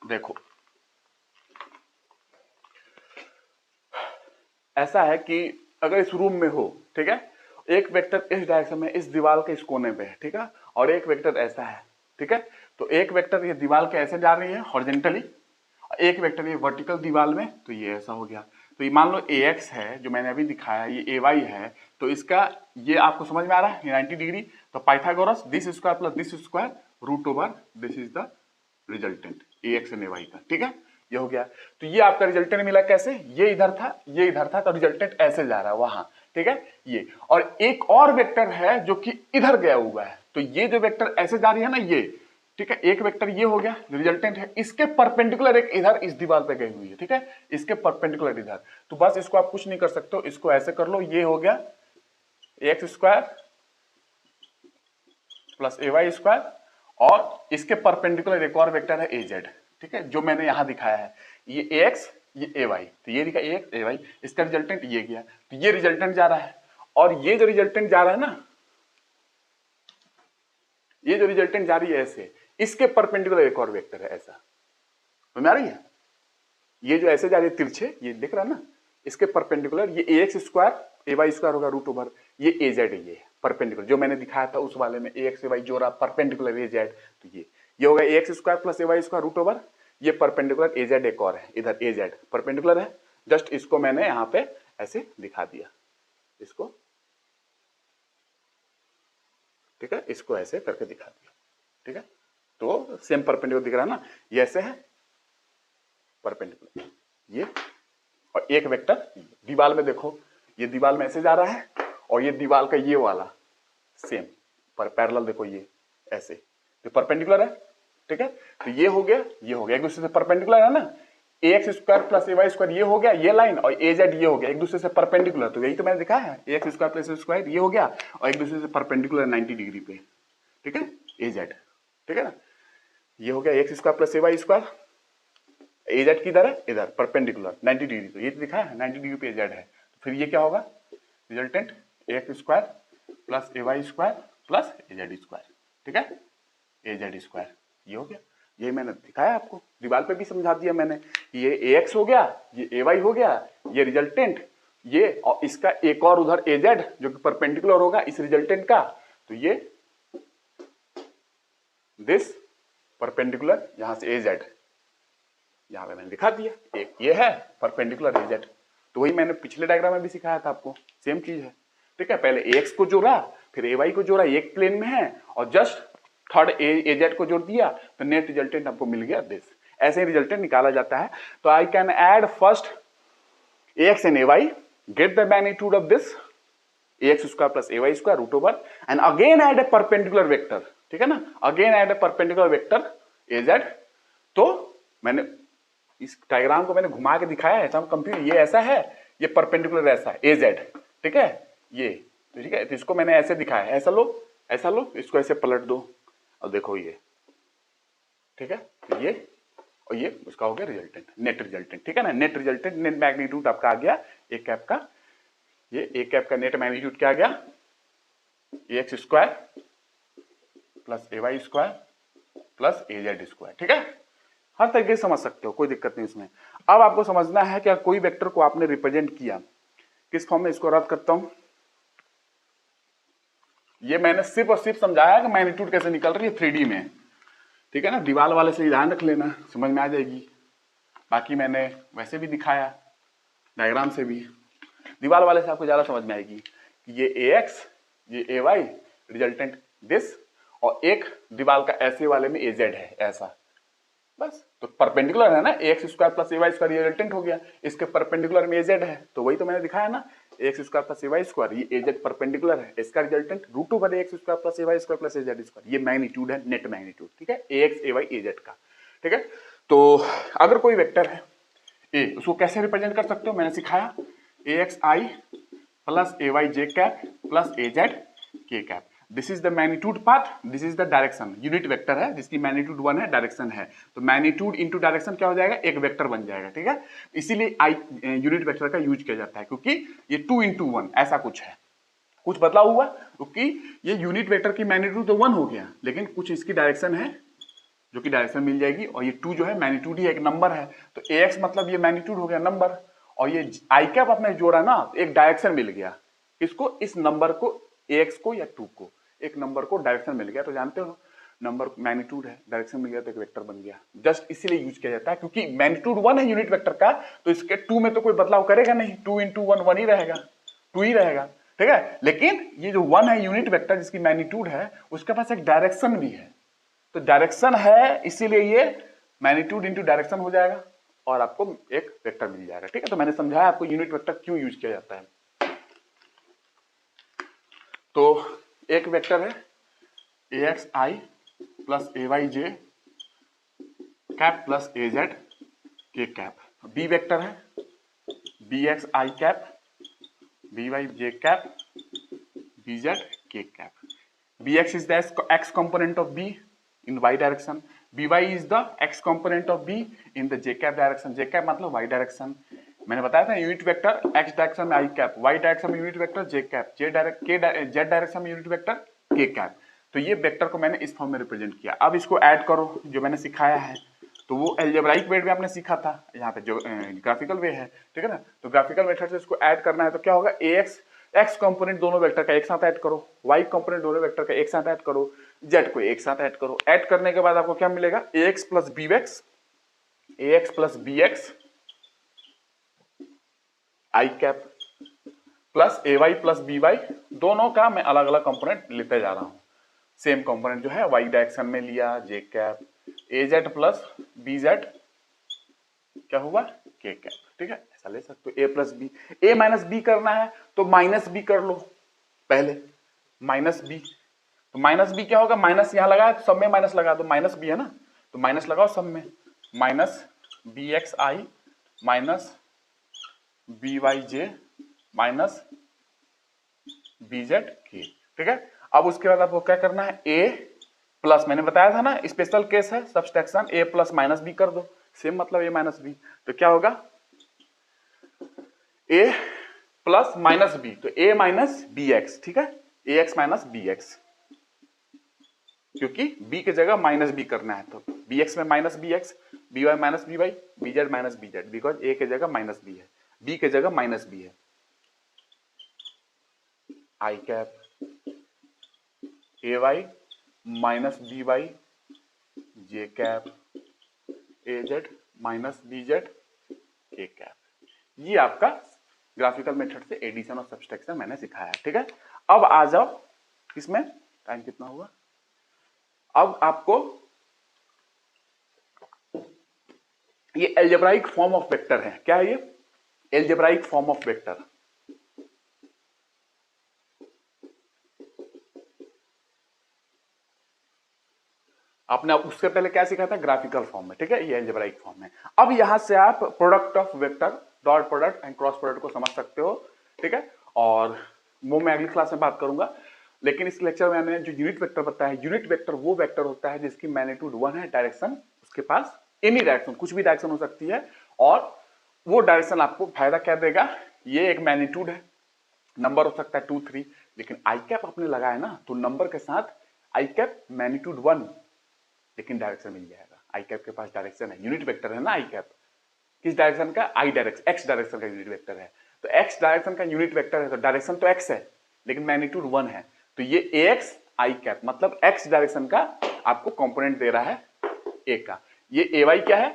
A: देखो ऐसा है कि अगर इस रूम में हो, ठीक है, एक वेक्टर इस डायरेक्शन में इस दीवार के इस कोने पे है, ठीक है, और एक वेक्टर ऐसा है, ठीक है। तो एक वेक्टर ये दीवार के ऐसे जा रही है हॉरिजॉन्टली, एक वेक्टर ये वर्टिकल दीवार में, तो ये ऐसा हो गया। तो ये मान लो ax है जो मैंने अभी दिखाया, ये ay है, तो इसका ये आपको समझ में आ रहा है 90 डिग्री, तो Pythagoras this square plus this square root over this is the resultant ax and ay का, ठीक है, ये हो गया। तो ये आपका रिजल्टेंट मिला कैसे, ये इधर था ये इधर था, तो रिजल्टेंट ऐसे जा रहा है वहां, ठीक है ये, और एक और वेक्टर है जो कि इधर गया हुआ है, तो ये जो वेक्टर ऐसे जा रही है ना ये, ठीक है, एक वेक्टर ये हो गया जो रिजल्टेंट है, इसके परपेंडिकुलर एक इधर इस दीवार पे गई हुई है, ठीक है, इसके परपेंडिकुलर इधर, तो बस इसको आप कुछ नहीं कर सकते हो, इसको ऐसे कर लो, ये हो गया x square plus ay square, और इसके परपेंडिकुलर एक और वेक्टर है az, ठीक है, जो मैंने यहां दिखाया है, ये ax ये ay, तो ये दिखा ax ay, इसका रिजल्टेंट ये गया, तो ये रिजल्टेंट जा रहा है, और ये जो रिजल्टेंट जा रहा है ना, ये जो रिजल्टेंट जा रही है ऐसे, इसके परपेंडिकुलर एक और वेक्टर है ऐसा, समझ में आ रही है, ये जो ऐसे जा रही है तिरछे, ये दिख रहा है ना, इसके परपेंडिकुलर ये ax स्क्वायर ay स्क्वायर होगा रूट ओवर, ये az है, ये परपेंडिकुलर जो मैंने दिखाया था उस वाले में, ax ay जोड़ा परपेंडिकुलर az, तो ये होगा ax square plus ay square root over, ये परपेंडिकुलर az एक और है इधर, az परपेंडिकुलर है, जस्ट इसको मैंने यहाँ पे ऐसे दिखा दिया, इसको, ठीक है, इसको ऐसे करके दिखा दिया, ठीक है, तो सेम परपेंडिकुलर दिख रहा है ना, ये ऐसे है परपेंडिकुलर, ये, और एक वेक्टर दीवार में देखो, ये दीवार में ऐसे जा रहा है, और ये दीवार का ये वाला सेम पर पैरेलल देखो, ये ऐसे, तो परपेंडिकुलर है, ठीक है। तो ये हो गया एक दूसरे से परपेंडिकुलर है ना, ax square plus ay square ये हो गया ये लाइन, और az ये हो गया एक दूसरे से परपेंडिकुलर, तो यही तो मैंने दिखाया है, ax square plus ay square ये हो गया, और एक दूसरे से परपेंडिकुलर 90 डिग्री पे, ठीक है, az, ठीक है ना, ये हो गया x square plus ay square, az किधर है इधर परपेंडिकुलर 90 डिग्री, तो ये तो दिखाया है 90 डिग्री पे az है, तो फिर ये क्या होगा resultant ax square plus ay square plus az square, ठीक है, az स्क्वायर, ये हो गया। यही मैंने दिखाया आपको, दीवार पे भी समझा दिया मैंने कि ये ax हो गया, ये ay हो गया, ये रिजल्टेंट, ये और इसका एक और उधर az जो कि परपेंडिकुलर होगा इस रिजल्टेंट का, तो ये दिस परपेंडिकुलर, यहां से az, यहां पे मैंने दिखा दिया, एक ये है परपेंडिकुलर az, तो वही मैंने पिछले डायग्राम में भी सिखाया था आपको, सेम चीज है। ठीक है, पहले ax को जोड़ा, फिर ay को जोड़ा, एक प्लेन में है, और जस्ट थर्ड az को जोड़ दिया, तो नेट रिजल्टेंट आपको मिल गया दिस। ऐसे ही रिजल्टेंट निकाला जाता है। तो I can add first ax and ay, get the magnitude of this ax square plus ay square root over, and again add a perpendicular vector. ठीक है ना, again add a perpendicular vector az। तो मैंने इस डायग्राम को मैंने घुमा के दिखाया है, कंप्यूटर ये ऐसा है, ये परपेंडिकुलर ऐसा है az। ठीक है, ये ठीक है, तो इसको मैंने ऐसे दिखाया है, ऐसा लो, इसको ऐसे पलट दो और देखो ये। ठीक है, तो ये और ये उसका हो गया रिजल्टेंट, नेट रिजल्टेंट। ठीक है ना, नेट रिजल्टेंट, नेट मैग्नीट्यूड आपका आ गया ए कैप का, ये ए कैप का नेट मैग्नीट्यूड क्या आ गया, ax square plus ay square plus az square. ठीक है, हर तरीके से समझ सकते हो, कोई दिक्कत नहीं इसमें। अब आपको समझना है कि कोई वेक्टर को आपने रिप्रेजेंट किया किस फॉर्म में, इसको रद्द करता हूं। ये मैंने सिर्फ और सिर्फ समझाया कि मैग्नीट्यूड कैसे निकल रही है 3D में। ठीक है ना, दीवार वाले से ध्यान रख लेना, समझ में आ जाएगी। बाकी मैंने वैसे भी दिखाया डायग्राम से भी, दीवार वाले से आपको ज्यादा समझ में आएगी कि ये ax, ये ay रिजल्टेंट दिस, और एक दीवार का ऐसे वाले में az है ऐसा, बस। तो परपेंडिकुलर है ना, ax square plus ay square resultant हो गया, इसके परपेंडिकुलर में az है, तो वही तो मैंने दिखाया ना, ax square plus ay square, ये az परपेंडिकुलर है, इसका resultant root over ax square plus ay square plus az square, ये मैग्नीट्यूड है, नेट मैग्नीट्यूड। ठीक है, ax ay az का। ठीक है, तो अगर कोई वेक्टर है a, उसको कैसे रिप्रेजेंट कर सकते हो, मैंने सिखाया axi plus ay j cap plus az k cap. This is the magnitude part, this is the direction, unit vector है जिसकी मैग्नीट्यूड 1 है, डायरेक्शन है, तो मैग्नीट्यूड इनटू डायरेक्शन क्या हो जाएगा, एक वेक्टर बन जाएगा। ठीक है, इसीलिए आई यूनिट वेक्टर का यूज किया जाता है, क्योंकि ये 2 into 1 ऐसा कुछ है, कुछ बदलाव हुआ क्योंकि ये यूनिट वेक्टर की मैग्नीट्यूड तो 1 हो गया, लेकिन कुछ इसकी डायरेक्शन है जो कि डायरेक्शन मिल जाएगी, और ये 2 जो है मैग्नीट्यूड ही एक नंबर है, तो ax मतलब ये मैग्नीट्यूड हो गया नंबर, और ये आई कैप आपने जोड़ा ना, एक डायरेक्शन मिल गया, इसको, इस नंबर को, ax को या 2 को, एक नंबर को डायरेक्शन मिल गया। तो जानते हो नंबर मैग्नीट्यूड है, डायरेक्शन मिल गया तो एक वेक्टर बन गया, जस्ट इसीलिए यूज किया जाता है क्योंकि मैग्नीट्यूड 1 है यूनिट वेक्टर का, तो इसके 2 में तो कोई बदलाव करेगा नहीं, 2 into 1 1 ही रहेगा, 2 ही रहेगा। ठीक है, लेकिन ये जो 1 है यूनिट वेक्टर जिसकी मैग्नीट्यूड है, उसके पास एक डायरेक्शन भी है, तो डायरेक्शन है इसीलिए ये मैग्नीट्यूड इंटू डायरेक्शन हो जाएगा और आपको एक वेक्टर मिल जाएगा। ठीक है, तो मैंने समझाया आपको यूनिट वेक्टर क्यों यूज किया जाता है। तो एक वेक्टर है axi plus ay j cap plus az k cap, B vector है bxi cap by j cap bz k cap. bx is the x component of b in y direction, by is the x component of b in the j cap direction, j cap मतलब y direction। मैंने बताया था यूनिट वेक्टर x डायरेक्शन में i कैप, y डायरेक्शन में unit vector j cap, z direction में यूनिट वेक्टर k कैप। तो ये वेक्टर को मैंने इस फॉर्म में रिप्रेजेंट किया। अब इसको ऐड करो जो मैंने सिखाया है, तो वो अलजेब्राइक वे में आपने सीखा था, यहाँ पे जो ग्राफिकल वे है। ठीक है ना, तो ग्राफिकल मेथड से इसको ऐड करना है तो क्या होगा, एक्स कंपोनेंट दोनों वेक्टर का एक साथ ऐड करो, वाई कंपोनेंट दोनों वेक्टर का एक साथ ऐड करो, जेड को एक साथ ऐड करो। ऐड करने के बाद आपको क्या मिलेगा, ax plus B X I cap plus ay plus B Y, दोनों का मैं अलग अलग कंपोनेंट लेते जा रहा हूँ। सेम कंपोनेंट जो है वाई डायरेक्शन में लिया जे कैप, az प्लस bz क्या हुआ k कैप। ठीक है, ऐसा ले सकते हो। a plus B, a minus B करना है तो माइनस बी कर लो पहले, माइनस बी, तो माइनस बी क्या होगा, माइनस यहाँ लगा तो सब में माइनस लगा दो, माइनस बी है ना, तो माइनस लगाओ सब में, माइनस बी एक्स आई माइनस बी वाई जे माइनस बी जेड के। ठीक है, अब उसके बाद आपको क्या करना है, a प्लस, मैंने बताया था ना स्पेशल केस है subtraction, a plus minus B कर दो, सेम मतलब a माइनस बी, तो क्या होगा a प्लस माइनस बी, तो a माइनस बी एक्स। ठीक है, ax माइनस बी एक्स, क्योंकि b की जगह माइनस बी करना है, तो बी एक्स में minus B X, B Y minus B Y, B Z minus B Z, because A की जगह माइनस बी है, बी की जगह माइनस बी है। I cap A Y minus B Y J cap A Z minus B Z A cap. ये आपका ग्राफिकल मेथड से एडिशन और सब्सट्रैक्शन मैंने सिखाया, ठीक है। अब आ जाओ इसमें, टाइम कितना हुआ। अब आपको ये एल्जेब्राइक फॉर्म ऑफ वेक्टर है, क्या है ये? Algebraic form of vector. आपने उससे पहले क्या सीखा था? ग्राफिकल फॉर्म में, ठीक है। ये एल्जेब्राइक फॉर्म है। अब यहां से आप product of vector, dot product and cross product को समझ सकते हो, ठीक है। और वो मैं अगली क्लास में बात करूंगा। लेकिन इस लेक्चर में मैंने जो यूनिट वेक्टर बताया, यूनिट वेक्टर वो वेक्टर होता है जिसकी मैग्नीट्यूड 1 है, डायरेक्शन उसके पास एनी डायरेक्शन, कुछ भी डायरेक्शन हो सकती है, और वो डायरेक्शन आपको फायदा क्या देगा? ये एक मैग्नीट्यूड है, नंबर हो सकता है 2, 3, लेकिन आई कैप आपने लगाया ना, तो नंबर के साथ आई कैप मैग्नीट्यूड 1, लेकिन डायरेक्शन मिल जाएगा। आई कैप के पास डायरेक्शन है, यूनिट वेक्टर है ना आई कैप, किस डायरेक्शन का? आई डायरेक्शन, एक्स डायरेक्शन का यूनिट वेक्टर है। तो एक्स डायरेक्शन का यूनिट वेक्टर है तो डायरेक्शन तो एक्स है, लेकिन मैग्नीट्यूड 1 है, तो ये ए एक्स आई कैप मतलब एक्स डायरेक्शन का आपको कंपोनेंट दे रहा है ए का। ये ए वाई क्या है?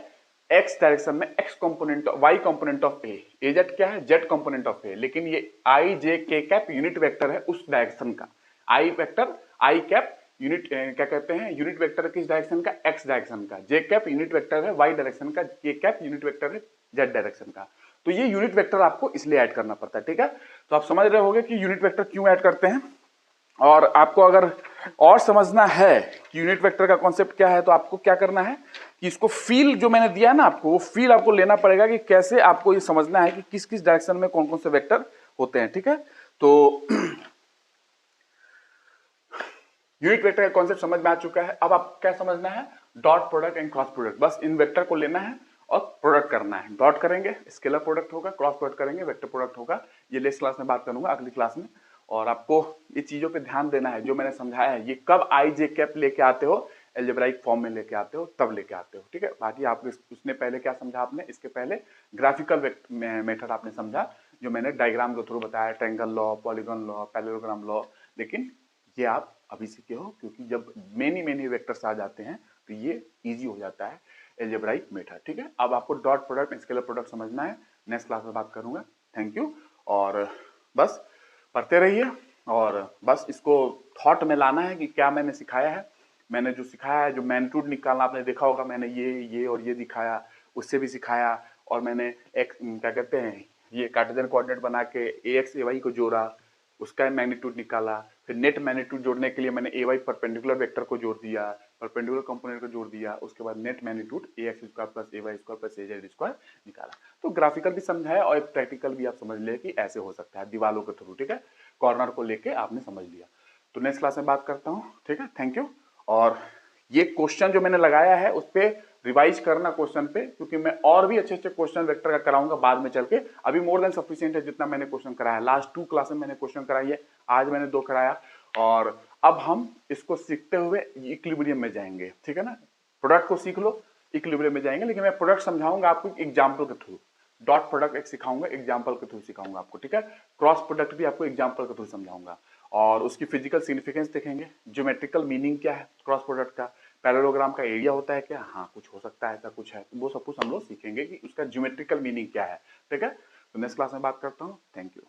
A: एक्स डायरेक्शन में X component, Y component of A, A Z क्या है? जेड कंपोनेंट ऑफ ए, लेकिन ये आई जे के कैप यूनिट वेक्टर है उस डायरेक्शन का। आई वेक्टर, आई कैप यूनिट क्या कहते हैं? यूनिट वेक्टर किस डायरेक्शन का? एक्स डायरेक्शन का। जे कैप यूनिट वेक्टर है वाई डायरेक्शन का, के कैप यूनिट वेक्टर है जेड डायरेक्शन का। तो ये यूनिट वेक्टर आपको इसलिए ऐड करना पड़ता है, ठीक है। तो आप समझ रहे होंगे कि यूनिट वेक्टर क्यों ऐड करते हैं। और आपको अगर और समझना है कि यूनिट वेक्टर का कॉन्सेप्ट क्या है, तो आपको क्या करना है कि इसको फील जो मैंने दिया ना आपको, वो फील आपको लेना पड़ेगा कि कैसे आपको ये समझना है कि किस किस डायरेक्शन में कौन कौन से वेक्टर होते हैं, ठीक है। तो यूनिट वेक्टर का कॉन्सेप्ट समझ में आ चुका है। अब आप क्या समझना है? Dot product and cross product. बस इन वेक्टर को लेना है और प्रोडक्ट करना है। डॉट करेंगे स्केलर प्रोडक्ट होगा, क्रॉस प्रोडक्ट करेंगे वेक्टर प्रोडक्ट होगा। ये नेक्स्ट क्लास में बात करूंगा, अगली क्लास में। और आपको ये चीजों पे ध्यान देना है जो मैंने समझाया है। ये कब आई जे कैप लेके आते हो, एल्जेब्राइक फॉर्म में लेके आते हो, तब लेके आते हो, ठीक है। बाकी आप उसने पहले क्या समझा आपने, इसके पहले ग्राफिकल मेथड आपने समझा, जो मैंने डायग्राम के थ्रू बताया, triangle law, polygon law, parallelogram law. लेकिन ये आप अभी सीखे हो, क्योंकि जब मेनी वेक्टर्स आ जाते हैं तो ये इजी हो जाता है एल्जेब्राइक मेथड, ठीक है। अब आपको डॉट प्रोडक्ट, स्केलर प्रोडक्ट समझना है, नेक्स्ट क्लास में बात करूंगा। Thank you. और बस पढ़ते रहिए, और बस इसको थॉट में लाना है कि क्या मैंने सिखाया है। मैंने जो सिखाया है, जो मैग्नीट्यूड निकालना आपने देखा होगा, मैंने ये और ये दिखाया, उससे भी सिखाया। और मैंने एक क्या कहते हैं, ये कार्टेशियन कोऑर्डिनेट बना के ए एक्स ए वाई को जोड़ा, उसका मैग्नीट्यूड निकाला। फिर नेट मैग्नीट्यूड जोड़ने के लिए मैंने ए वाई परपेंडिकुलर वेक्टर को जोड़ दिया, परपेंडिकुलर कंपोनेंट को जोड़ दिया। उसके बाद net magnitude A X square plus A Y square plus A Z square निकाला। तो ग्राफिकल भी समझाया और एक प्रैक्टिकल भी आप समझ ले कि ऐसे हो सकता है दीवालों के थ्रू, ठीक है। कॉर्नर को लेके आपने समझ लिया। तो नेक्स्ट क्लास में बात करता हूँ, ठीक है। Thank you. और ये क्वेश्चन जो मैंने लगाया है उस पर रिवाइज करना क्वेश्चन पे, क्योंकि मैं और भी अच्छे अच्छे क्वेश्चन वेक्टर का कराऊंगा बाद में चल के। अभी मोर देन सफिशिएंट है जितना मैंने क्वेश्चन कराया। लास्ट 2 क्लास में मैंने क्वेश्चन कराई है, आज मैंने 2 कराया। और अब हम इसको सीखते हुए इक्विलिब्रियम में जाएंगे, ठीक है ना। प्रोडक्ट को सीख लो, इक्विलिब्रियम में जाएंगे, लेकिन मैं प्रोडक्ट समझाऊंगा आपको एग्जाम्पल के थ्रू। डॉट प्रोडक्ट एक सिखाऊंगा, एग्जाम्पल के थ्रू सिखाऊंगा आपको, ठीक है। क्रॉस प्रोडक्ट भी आपको एग्जाम्पल के थ्रू समझाऊंगा, और उसकी फिजिकल सिग्निफिकेंस देखेंगे, ज्योमेट्रिकल मीनिंग क्या है क्रॉस प्रोडक्ट का, पैरेललोग्राम का एरिया होता है क्या, हाँ कुछ हो सकता है ऐसा कुछ है, वो सब कुछ हम लोग सीखेंगे कि उसका ज्योमेट्रिकल मीनिंग क्या है, ठीक है। तो नेक्स्ट क्लास में बात करता हूँ। Thank you.